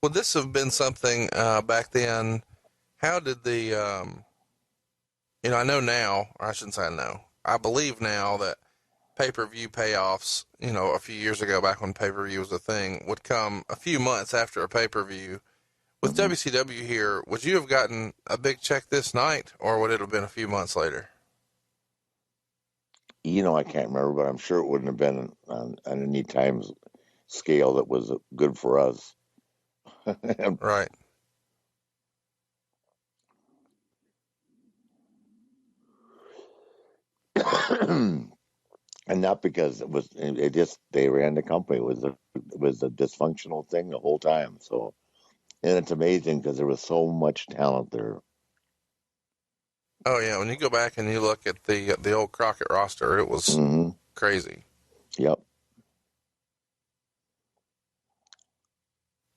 Would this have been something back then? How did the, I know now, or I shouldn't say I know, I believe now that pay-per-view payoffs, a few years ago, back when pay-per-view was a thing, would come a few months after a pay-per-view. With WCW here, would you have gotten a big check this night, or would it have been a few months later? I can't remember, but I'm sure it wouldn't have been on any time scale that was good for us. Right. And not because they ran the company. It was a dysfunctional thing the whole time. So, and it's amazing because there was so much talent there. Oh yeah, when you go back and you look at the old Crockett roster, it was crazy. Yep.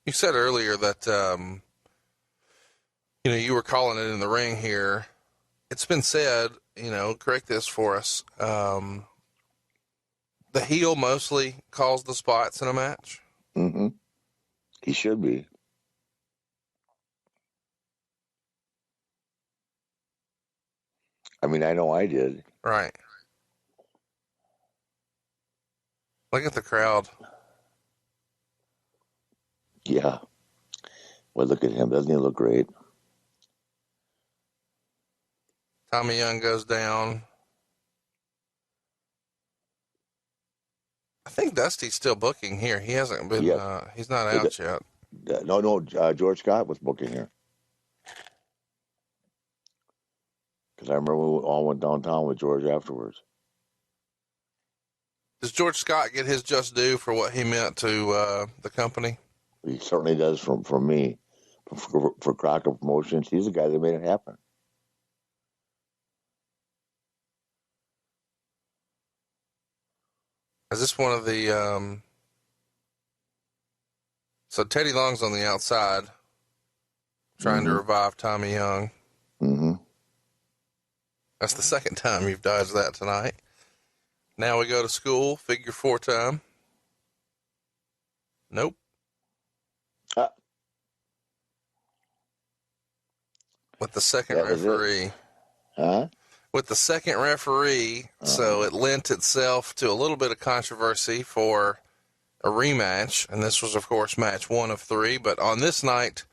You said earlier that you were calling it in the ring here. It's been said, correct this for us. The heel mostly calls the spots in a match. Mm-hmm. He should be. I mean, I know I did. Right. Look at the crowd. Yeah. Well, look at him. Doesn't he look great? Tommy Young goes down. I think Dusty's still booking here. He hasn't been, he's not out yet. No, George Scott was booking here. Because I remember we all went downtown with George afterwards. Does George Scott get his just due for what he meant to the company? He certainly does from me. For Crocker Promotions, he's the guy that made it happen. Is this one of the, so Teddy Long's on the outside trying to revive Tommy Young. Mm-hmm. That's the second time you've dodged that tonight. Now we go to school, figure 4 time. Nope. With the second referee. Huh? With the second referee, so it lent itself to a little bit of controversy for a rematch, and this was, of course, match 1 of 3, but on this night,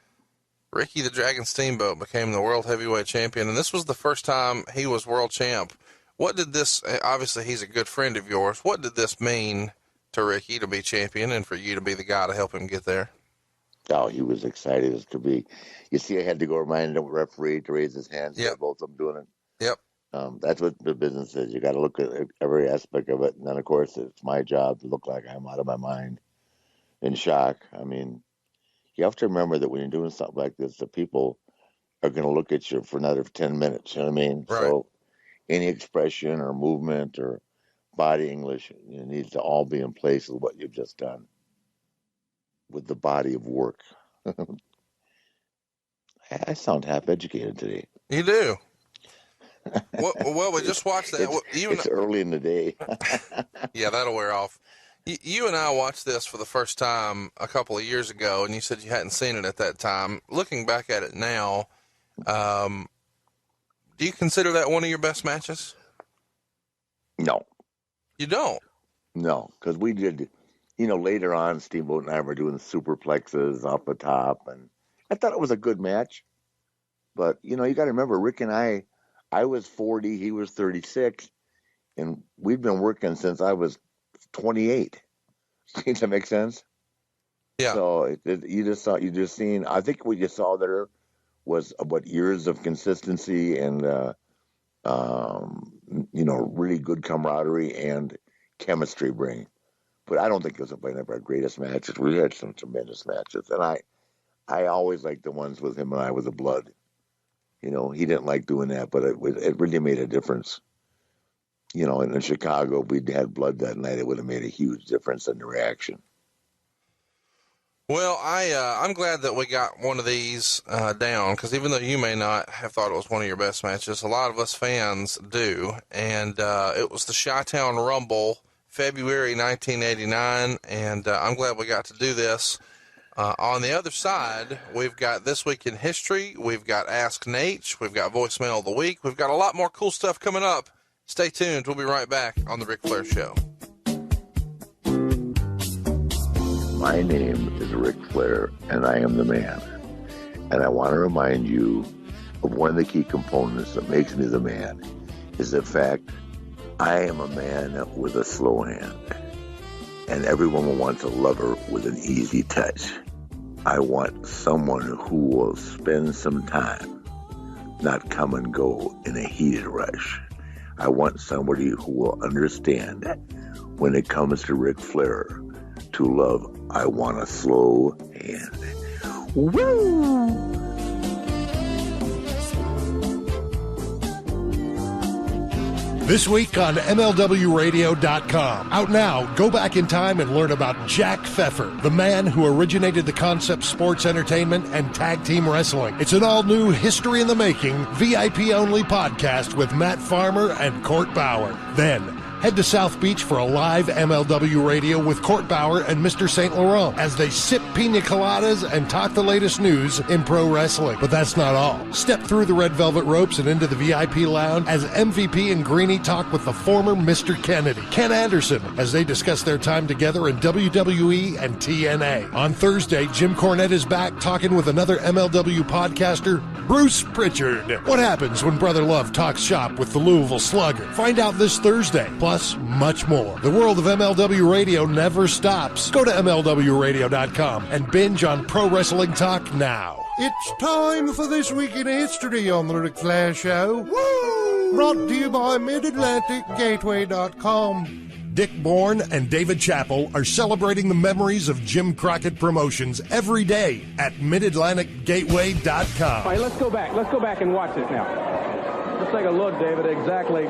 Ricky the Dragon Steamboat became the World Heavyweight Champion, and this was the first time he was World Champ. What did this, obviously he's a good friend of yours, what did this mean to Ricky to be champion and for you to be the guy to help him get there? Oh, he was excited as could be. You see, I had to go remind the referee to raise his hands. Yep. Both of them doing it. Yep. That's what the business is. You got to look at every aspect of it. And then, of course, it's my job to look like I'm out of my mind, in shock. I mean, you have to remember that when you're doing something like this, the people are going to look at you for another 10 minutes. You know what I mean? Right. So any expression or movement or body English, it needs to all be in place with what you've just done with the body of work. I sound half educated today. You do. Well, we just watched that. It's early in the day. Yeah, that'll wear off. You and I watched this for the first time a couple of years ago, and you said you hadn't seen it at that time. Looking back at it now, do you consider that one of your best matches? No. You don't? No, because we did, later on, Steamboat and I were doing superplexes off the top, and I thought it was a good match. But, you got to remember, Rick and I was 40, he was 36, and we've been working since I was 28. Does that make sense? Yeah. So you just seen, I think what you saw there was what years of consistency and, really good camaraderie and chemistry bring. But I don't think it was one of our greatest matches. We had some tremendous matches, and I always liked the ones with him and I with the blood. He didn't like doing that, but it really made a difference. And in Chicago, if we'd had blood that night, it would have made a huge difference in the reaction. Well, I'm glad that we got one of these down, because even though you may not have thought it was one of your best matches, a lot of us fans do. And it was the Chi-Town Rumble, February 1989, and I'm glad we got to do this. On the other side, we've got This Week in History, we've got Ask Naitch, we've got Voicemail of the Week, we've got a lot more cool stuff coming up. Stay tuned. We'll be right back on The Ric Flair Show. My name is Ric Flair, and I am the man. And I want to remind you of one of the key components that makes me the man is the fact I am a man with a slow hand. And every woman wants a lover with an easy touch. I want someone who will spend some time, not come and go in a heated rush. I want somebody who will understand when it comes to Ric Flair, to love, I want a slow hand. Woo! This week on MLWRadio.com. Out now, go back in time and learn about Jack Pfeffer, the man who originated the concept sports entertainment and tag team wrestling. It's an all-new history in the making, VIP-only podcast with Matt Farmer and Court Bauer. Then, Head to South Beach for a live MLW radio with Court Bauer and Mr. St. Laurent as they sip pina coladas and talk the latest news in pro wrestling. But that's not all. Step through the red velvet ropes and into the VIP lounge as MVP and Greenie talk with the former Mr. Kennedy, Ken Anderson, as they discuss their time together in WWE and TNA. On Thursday, Jim Cornette is back talking with another MLW podcaster, Bruce Pritchard. What happens when Brother Love talks shop with the Louisville Slugger? Find out this Thursday, plus much more. The world of MLW radio never stops. Go to MLWradio.com and binge on pro wrestling talk now. It's time for This Week in History on the Ric Flair Show. Woo! Brought to you by MidAtlanticGateway.com. Dick Bourne and David Chappell are celebrating the memories of Jim Crockett Promotions every day at MidAtlanticGateway.com. All right, let's go back. Let's go back and watch this now. Let's take a look, David, exactly.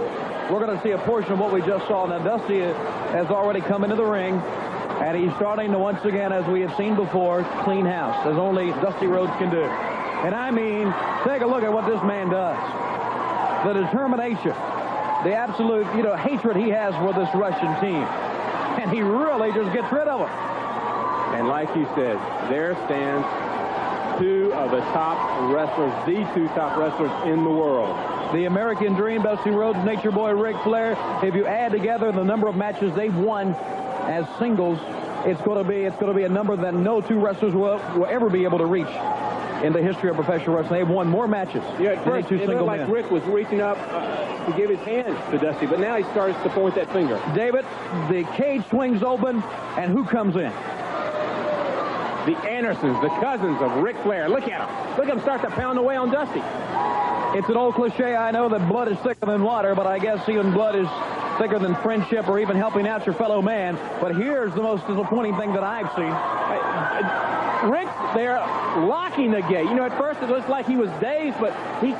We're going to see a portion of what we just saw. Now, Dusty has already come into the ring, and he's starting to, once again, as we have seen before, clean house, as only Dusty Rhodes can do. And I mean, take a look at what this man does. The determination, the absolute, hatred he has for this Russian team. And he really just gets rid of them. And like you said, there stands two of the top wrestlers, the two top wrestlers in the world. The American Dream, Dusty Rhodes, Nature Boy Ric Flair. If you add together the number of matches they've won as singles, it's going to be a number that no two wrestlers will ever be able to reach in the history of professional wrestling. They've won more matches. Yeah, at first it looked like Rick was reaching up to give his hand to Dusty, but now he starts to point that finger. David, the cage swings open, and who comes in? The Andersons, the cousins of Ric Flair. Look at them. Look at them start to pound away on Dusty. It's an old cliche, I know, that blood is thicker than water, but I guess even blood is thicker than friendship or even helping out your fellow man. But here's the most disappointing thing that I've seen. Rick, they're locking the gate. At first it looks like he was dazed, but he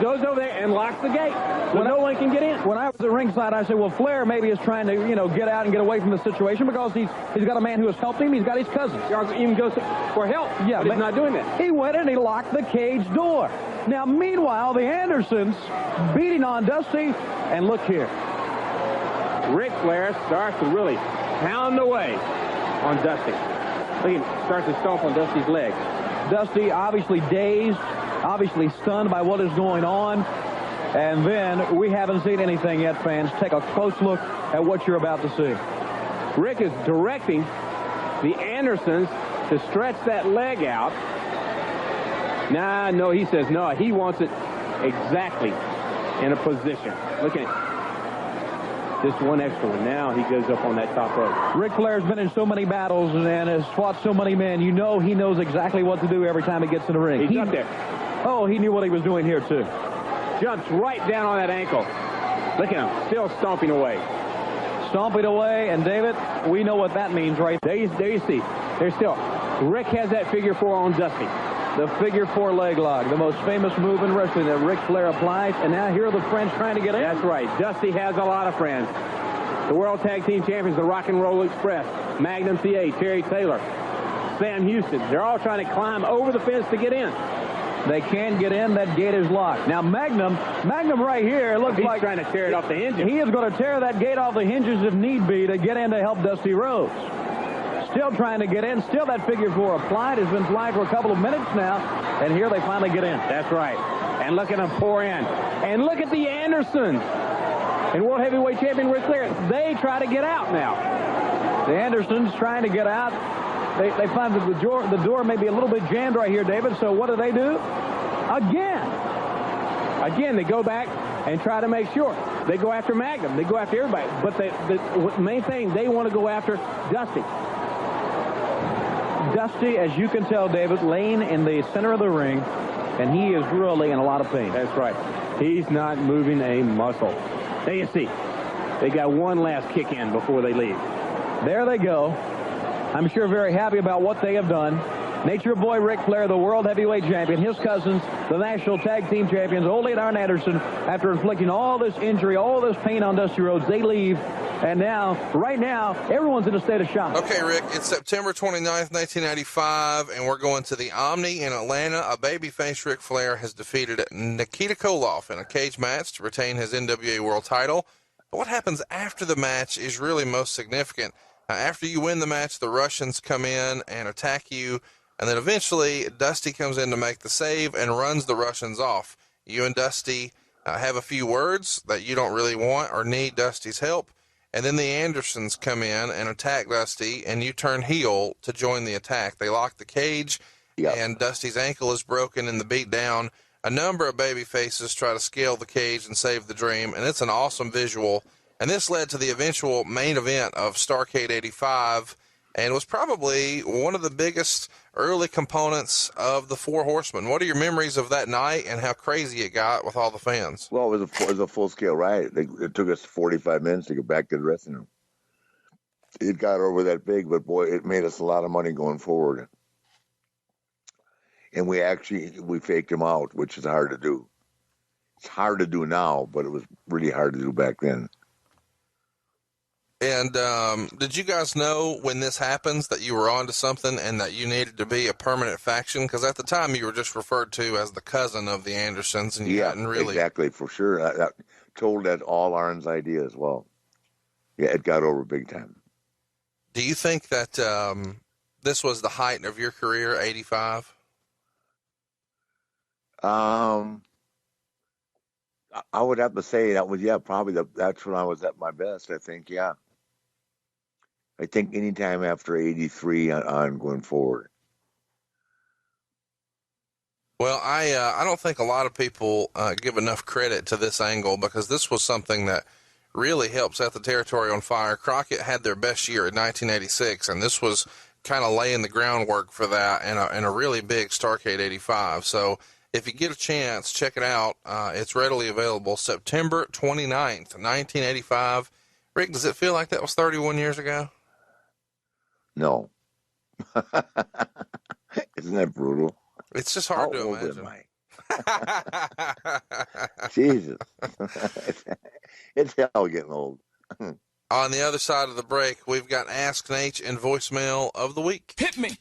goes over there and locks the gate so no one can get in. When I was at ringside, I said, well, Flair maybe is trying to, get out and get away from the situation because he's got a man who has helped him. He's got his cousins. He even goes for help, but he's not doing that. He went and he locked the cage door. Now, meanwhile, the Andersons beating on Dusty, and look here. Ric Flair starts to really pound away on Dusty. Look, he starts to stomp on Dusty's legs. Dusty obviously dazed, obviously stunned by what is going on. And then we haven't seen anything yet, fans. Take a close look at what you're about to see. Rick is directing the Andersons to stretch that leg out. No, he says no. He wants it exactly in a position. Look at it. Just one extra one. Now he goes up on that top rope. Ric Flair's been in so many battles and has fought so many men. He knows exactly what to do every time he gets in the ring. He's up there. Oh, he knew what he was doing here, too. Jumps right down on that ankle. Look at him, still stomping away. Stomping away, and David, we know what that means, right? There you see. There's still. Rick has that figure four on Dusty. The figure four leg lock, the most famous move in wrestling that Ric Flair applies, and now here are the friends trying to get in. That's right. Dusty has a lot of friends. The World Tag Team Champions, the Rock and Roll Express, Magnum TA, Terry Taylor, Sam Houston. They're all trying to climb over the fence to get in. They can't get in. That gate is locked. Now, Magnum right here looks like he's trying to tear it off the hinges. He is going to tear that gate off the hinges if need be to get in to help Dusty Rhodes. Still trying to get in. Still that figure four applied. Has been applied for a couple of minutes now. And here they finally get in. That's right. And look at them pour in. And look at the Andersons. And World Heavyweight Champion Ric Flair. They try to get out now. The Andersons trying to get out. They find that the door may be a little bit jammed right here, David. So what do? Again, they go back and try to make sure. They go after Magnum. They go after everybody. But the main thing, they want to go after Dusty. Dusty, as you can tell, David, laying in the center of the ring, and he is really in a lot of pain. That's right. He's not moving a muscle. There you see. They got one last kick in before they leave. There they go. I'm sure very happy about what they have done. Nature Boy Ric Flair, the World Heavyweight Champion, his cousins, the National Tag Team Champions, Ole and Arn Anderson, after inflicting all this injury, all this pain on Dusty Rhodes, they leave. And now, right now, everyone's in a state of shock. Okay, Rick, it's September 29th, 1995, and we're going to the Omni in Atlanta. A babyface Ric Flair has defeated Nikita Koloff in a cage match to retain his NWA World title. But what happens after the match is really most significant. After you win the match, the Russians come in and attack you, and then eventually Dusty comes in to make the save and runs the Russians off. You and Dusty have a few words that you don't really want or need Dusty's help, and then the Andersons come in and attack Dusty, and you turn heel to join the attack. They lock the cage, and Dusty's ankle is broken in the beatdown. A number of baby faces try to scale the cage and save the dream, and it's an awesome visual. And this led to the eventual main event of Starrcade 85, and was probably one of the biggest early components of the Four Horsemen. What are your memories of that night and how crazy it got with all the fans? Well, it was a full-scale riot. It took us 45 minutes to get back to the dressing room. It got over that big, but boy, it made us a lot of money going forward. And we faked him out, which is hard to do. It's hard to do now, but it was really hard to do back then. And did you guys know when this happens that you were onto something and that you needed to be a permanent faction? Because at the time you were just referred to as the cousin of the Andersons, and you hadn't really... exactly, for sure. I told that all Arn's idea as well. Yeah, it got over big time. Do you think that this was the height of your career, 85? I would have to say that was, probably that's when I was at my best, I think, yeah. I think anytime after 83 on going forward. Well, I don't think a lot of people give enough credit to this angle, because this was something that really helped set the territory on fire. Crockett had their best year in 1986, and this was kind of laying the groundwork for that in a really big Starrcade 85. So if you get a chance, check it out. It's readily available September 29th, 1985. Rick, does it feel like that was 31 years ago? No. Isn't that brutal? It's just hard to imagine. Jesus. It's hell getting old. On the other side of the break, we've got Ask Naitch and voicemail of the week. Hit me.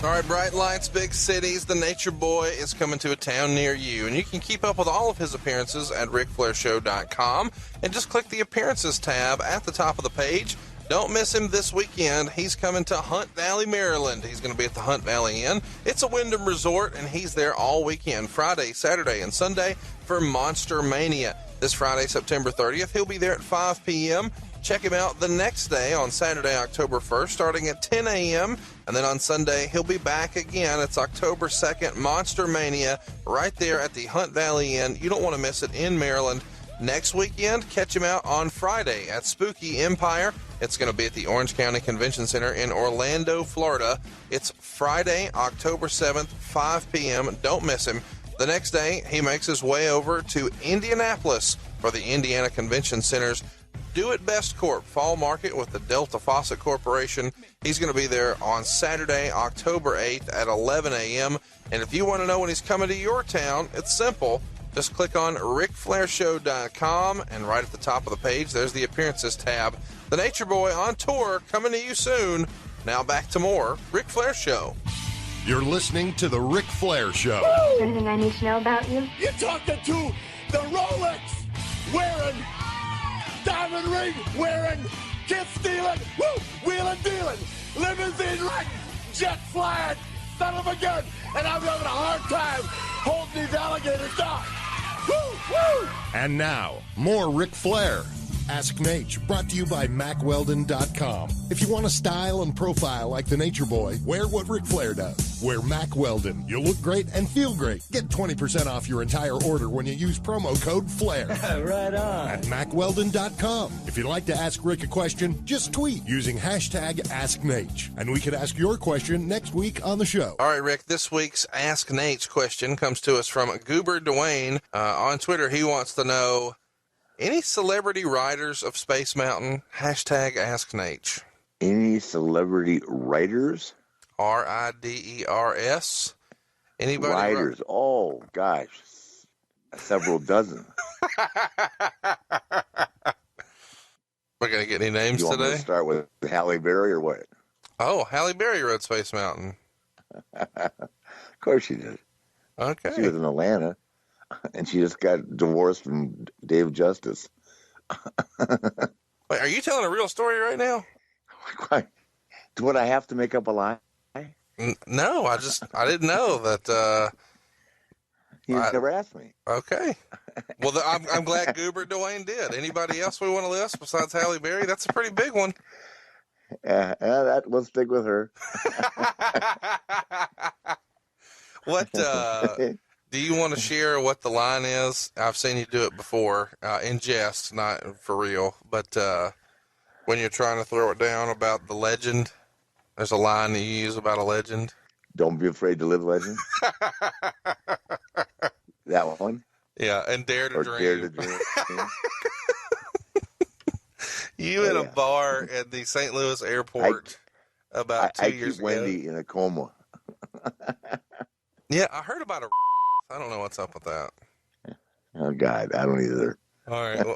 All right, bright lights, big cities. The Nature Boy is coming to a town near you, and you can keep up with all of his appearances at RicFlairShow.com, and just click the Appearances tab at the top of the page. Don't miss him this weekend. He's coming to Hunt Valley, Maryland. He's going to be at the Hunt Valley Inn. It's a Wyndham resort, and he's there all weekend, Friday, Saturday, and Sunday for Monster Mania. This Friday, September 30th, he'll be there at 5 p.m. Check him out the next day on Saturday, October 1st, starting at 10 a.m. And then on Sunday, he'll be back again. It's October 2nd, Monster Mania, right there at the Hunt Valley Inn. You don't want to miss it in Maryland. Next weekend, catch him out on Friday at Spooky Empire. It's going to be at the Orange County Convention Center in Orlando, Florida. It's Friday, October 7th, 5 p.m. Don't miss him. The next day, he makes his way over to Indianapolis for the Indiana Convention Center's Do It Best Corp Fall Market with the Delta Faucet Corporation. He's going to be there on Saturday, October 8th at 11 a.m. And if you want to know when he's coming to your town, it's simple. Just click on RicFlairShow.com, and right at the top of the page, there's the Appearances tab. The Nature Boy on tour, coming to you soon. Now back to more Ric Flair Show. You're listening to The Ric Flair Show. Anything I need to know about you? You're talking to the Rolex wearing, diamond ring wearing, kiss stealing, wheeling dealing, limousine riding, jet flying, son of a gun, and I'm having a hard time holding these alligators down. Woo! And now, more Ric Flair. Ask Naitch, brought to you by MacWeldon.com. If you want to style and profile like the Nature Boy, wear what Ric Flair does. Wear Mac Weldon. You'll look great and feel great. Get 20% off your entire order when you use promo code FLAIR. Right on. At MacWeldon.com. If you'd like to ask Rick a question, just tweet using hashtag AskNaitch. And we could ask your question next week on the show. All right, Rick, this week's Ask Naitch question comes to us from Goober Dwayne. On Twitter, he wants to know, any celebrity riders of Space Mountain? Hashtag Ask Naitch. Any celebrity writers? R-I-D-E-R-S. Anybody? Writers. Oh, gosh. Several dozen. We're going to get any names you want today? Me to start with Halle Berry or what? Oh, Halle Berry rode Space Mountain. Of course she did. Okay. She was in Atlanta, and she just got divorced from Dave Justice. Wait, are you telling a real story right now? Would I have to make up a lie? No, I didn't know that. You never asked me. Okay. Well, I'm glad Goober Dwayne did. Anybody else we want to list besides Halle Berry? That's a pretty big one. That we'll stick with her. What do you want to share? What the line is? I've seen you do it before, in jest, not for real. But when you're trying to throw it down about the legend, there's a line that you use about a legend. Don't be afraid to live, legend. That one. Yeah, and dare to dream. Dare to dream. You in a bar at the St. Louis airport about 2 years ago. I keep Wendy in a coma. Yeah, I heard about a. I don't know what's up with that. Oh God, I don't either. All right.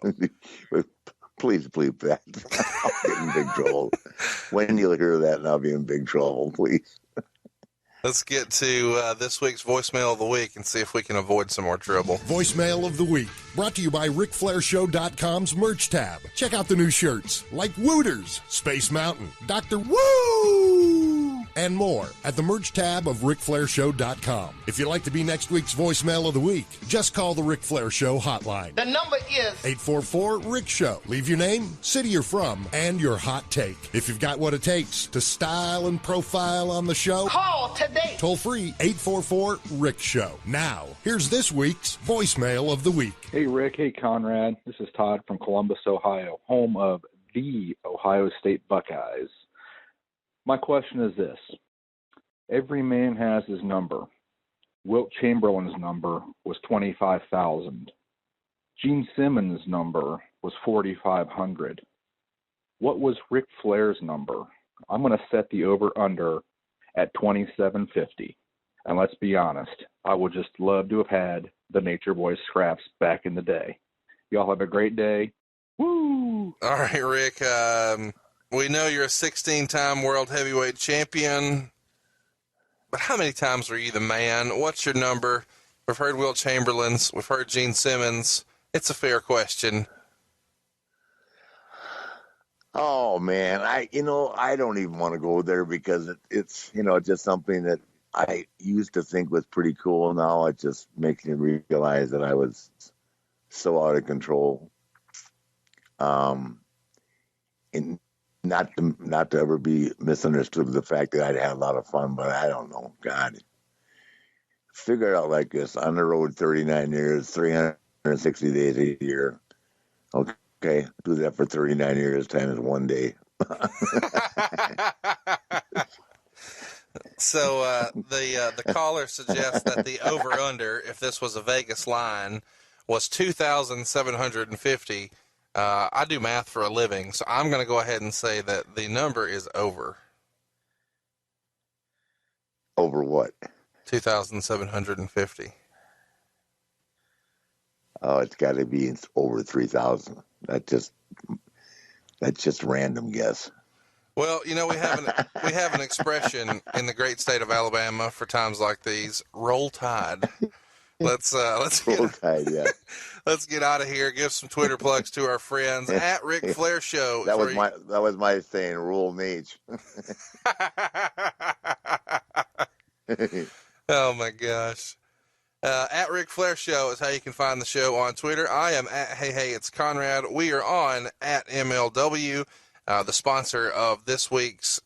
Well, please bleep that. I'll get in big trouble. Wendy will hear that, and I'll be in big trouble. Please. Let's get to this week's voicemail of the week and see if we can avoid some more trouble. Voicemail of the week, brought to you by RicFlairShow.com's merch tab. Check out the new shirts like Wooters, Space Mountain, Dr. Woo, and more at the merch tab of RicFlairShow.com. If you'd like to be next week's voicemail of the week, just call the Ric Flair Show hotline. The number is 844-RIC-SHOW. Leave your name, city you're from, and your hot take. If you've got what it takes to style and profile on the show, call today. Toll free 844-RIC-SHOW. Now, here's this week's voicemail of the week. Hey, Rick. Hey, Conrad. This is Todd from Columbus, Ohio, home of the Ohio State Buckeyes. My question is this. Every man has his number. Wilt Chamberlain's number was 25,000. Gene Simmons' number was 4,500. What was Ric Flair's number? I'm going to set the over-under at 2750. And let's be honest, I would just love to have had the Nature Boy scraps back in the day. Y'all have a great day. Woo! All right, Rick. We know you're a 16-time world heavyweight champion, but how many times were you the man? What's your number? We've heard Wilt Chamberlain's. We've heard Gene Simmons. It's a fair question. Oh man, I don't even want to go there because it's just something that I used to think was pretty cool. Now it just makes me realize that I was so out of control. And not to ever be misunderstood with the fact that I'd had a lot of fun, but I don't know. God, figure it out like this: on the road 39 years, 360 days a year. Okay, do that for 39 years times 1 day. So the caller suggests that the over-under, if this was a Vegas line, was 2,750. I do math for a living, so I'm going to go ahead and say that the number is over. Over what? 2,750. Oh, it's got to be over 3,000. That's just random guess. Well, we have an expression in the great state of Alabama for times like these: roll tide. Let's roll tide, yeah. Let's get out of here. Give some Twitter plugs to our friends at Ric Flair Show. That was my saying. Rule Naitch. Oh my gosh. At Ric Flair Show is how you can find the show on Twitter. I am at Hey It's Conrad. We are on at MLW. The sponsor of this week's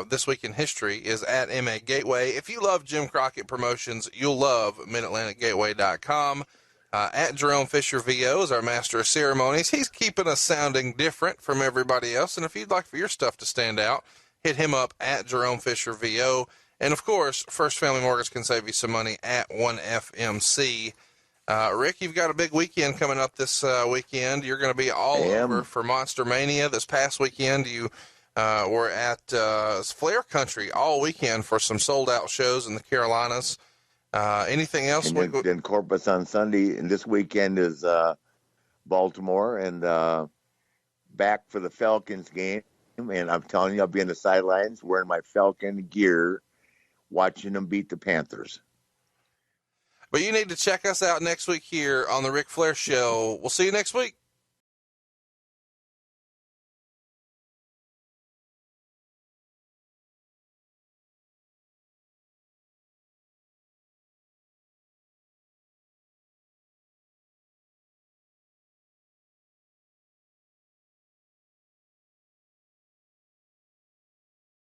This Week in History is at MA Gateway. If you love Jim Crockett Promotions, you'll love MidAtlanticGateway.com. At Jerome Fisher VO is our master of ceremonies. He's keeping us sounding different from everybody else. And if you'd like for your stuff to stand out, hit him up at Jerome Fisher VO. And, of course, First Family Mortgage can save you some money at 1FMC. Rick, you've got a big weekend coming up this weekend. You're going to be all over for Monster Mania. This past weekend, you were at Flair Country all weekend for some sold-out shows in the Carolinas. Anything else? And then Corpus on Sunday. And this weekend is Baltimore and back for the Falcons game. And I'm telling you, I'll be on the sidelines wearing my Falcon gear, watching them beat the Panthers. But you need to check us out next week here on the Ric Flair Show. We'll see you next week.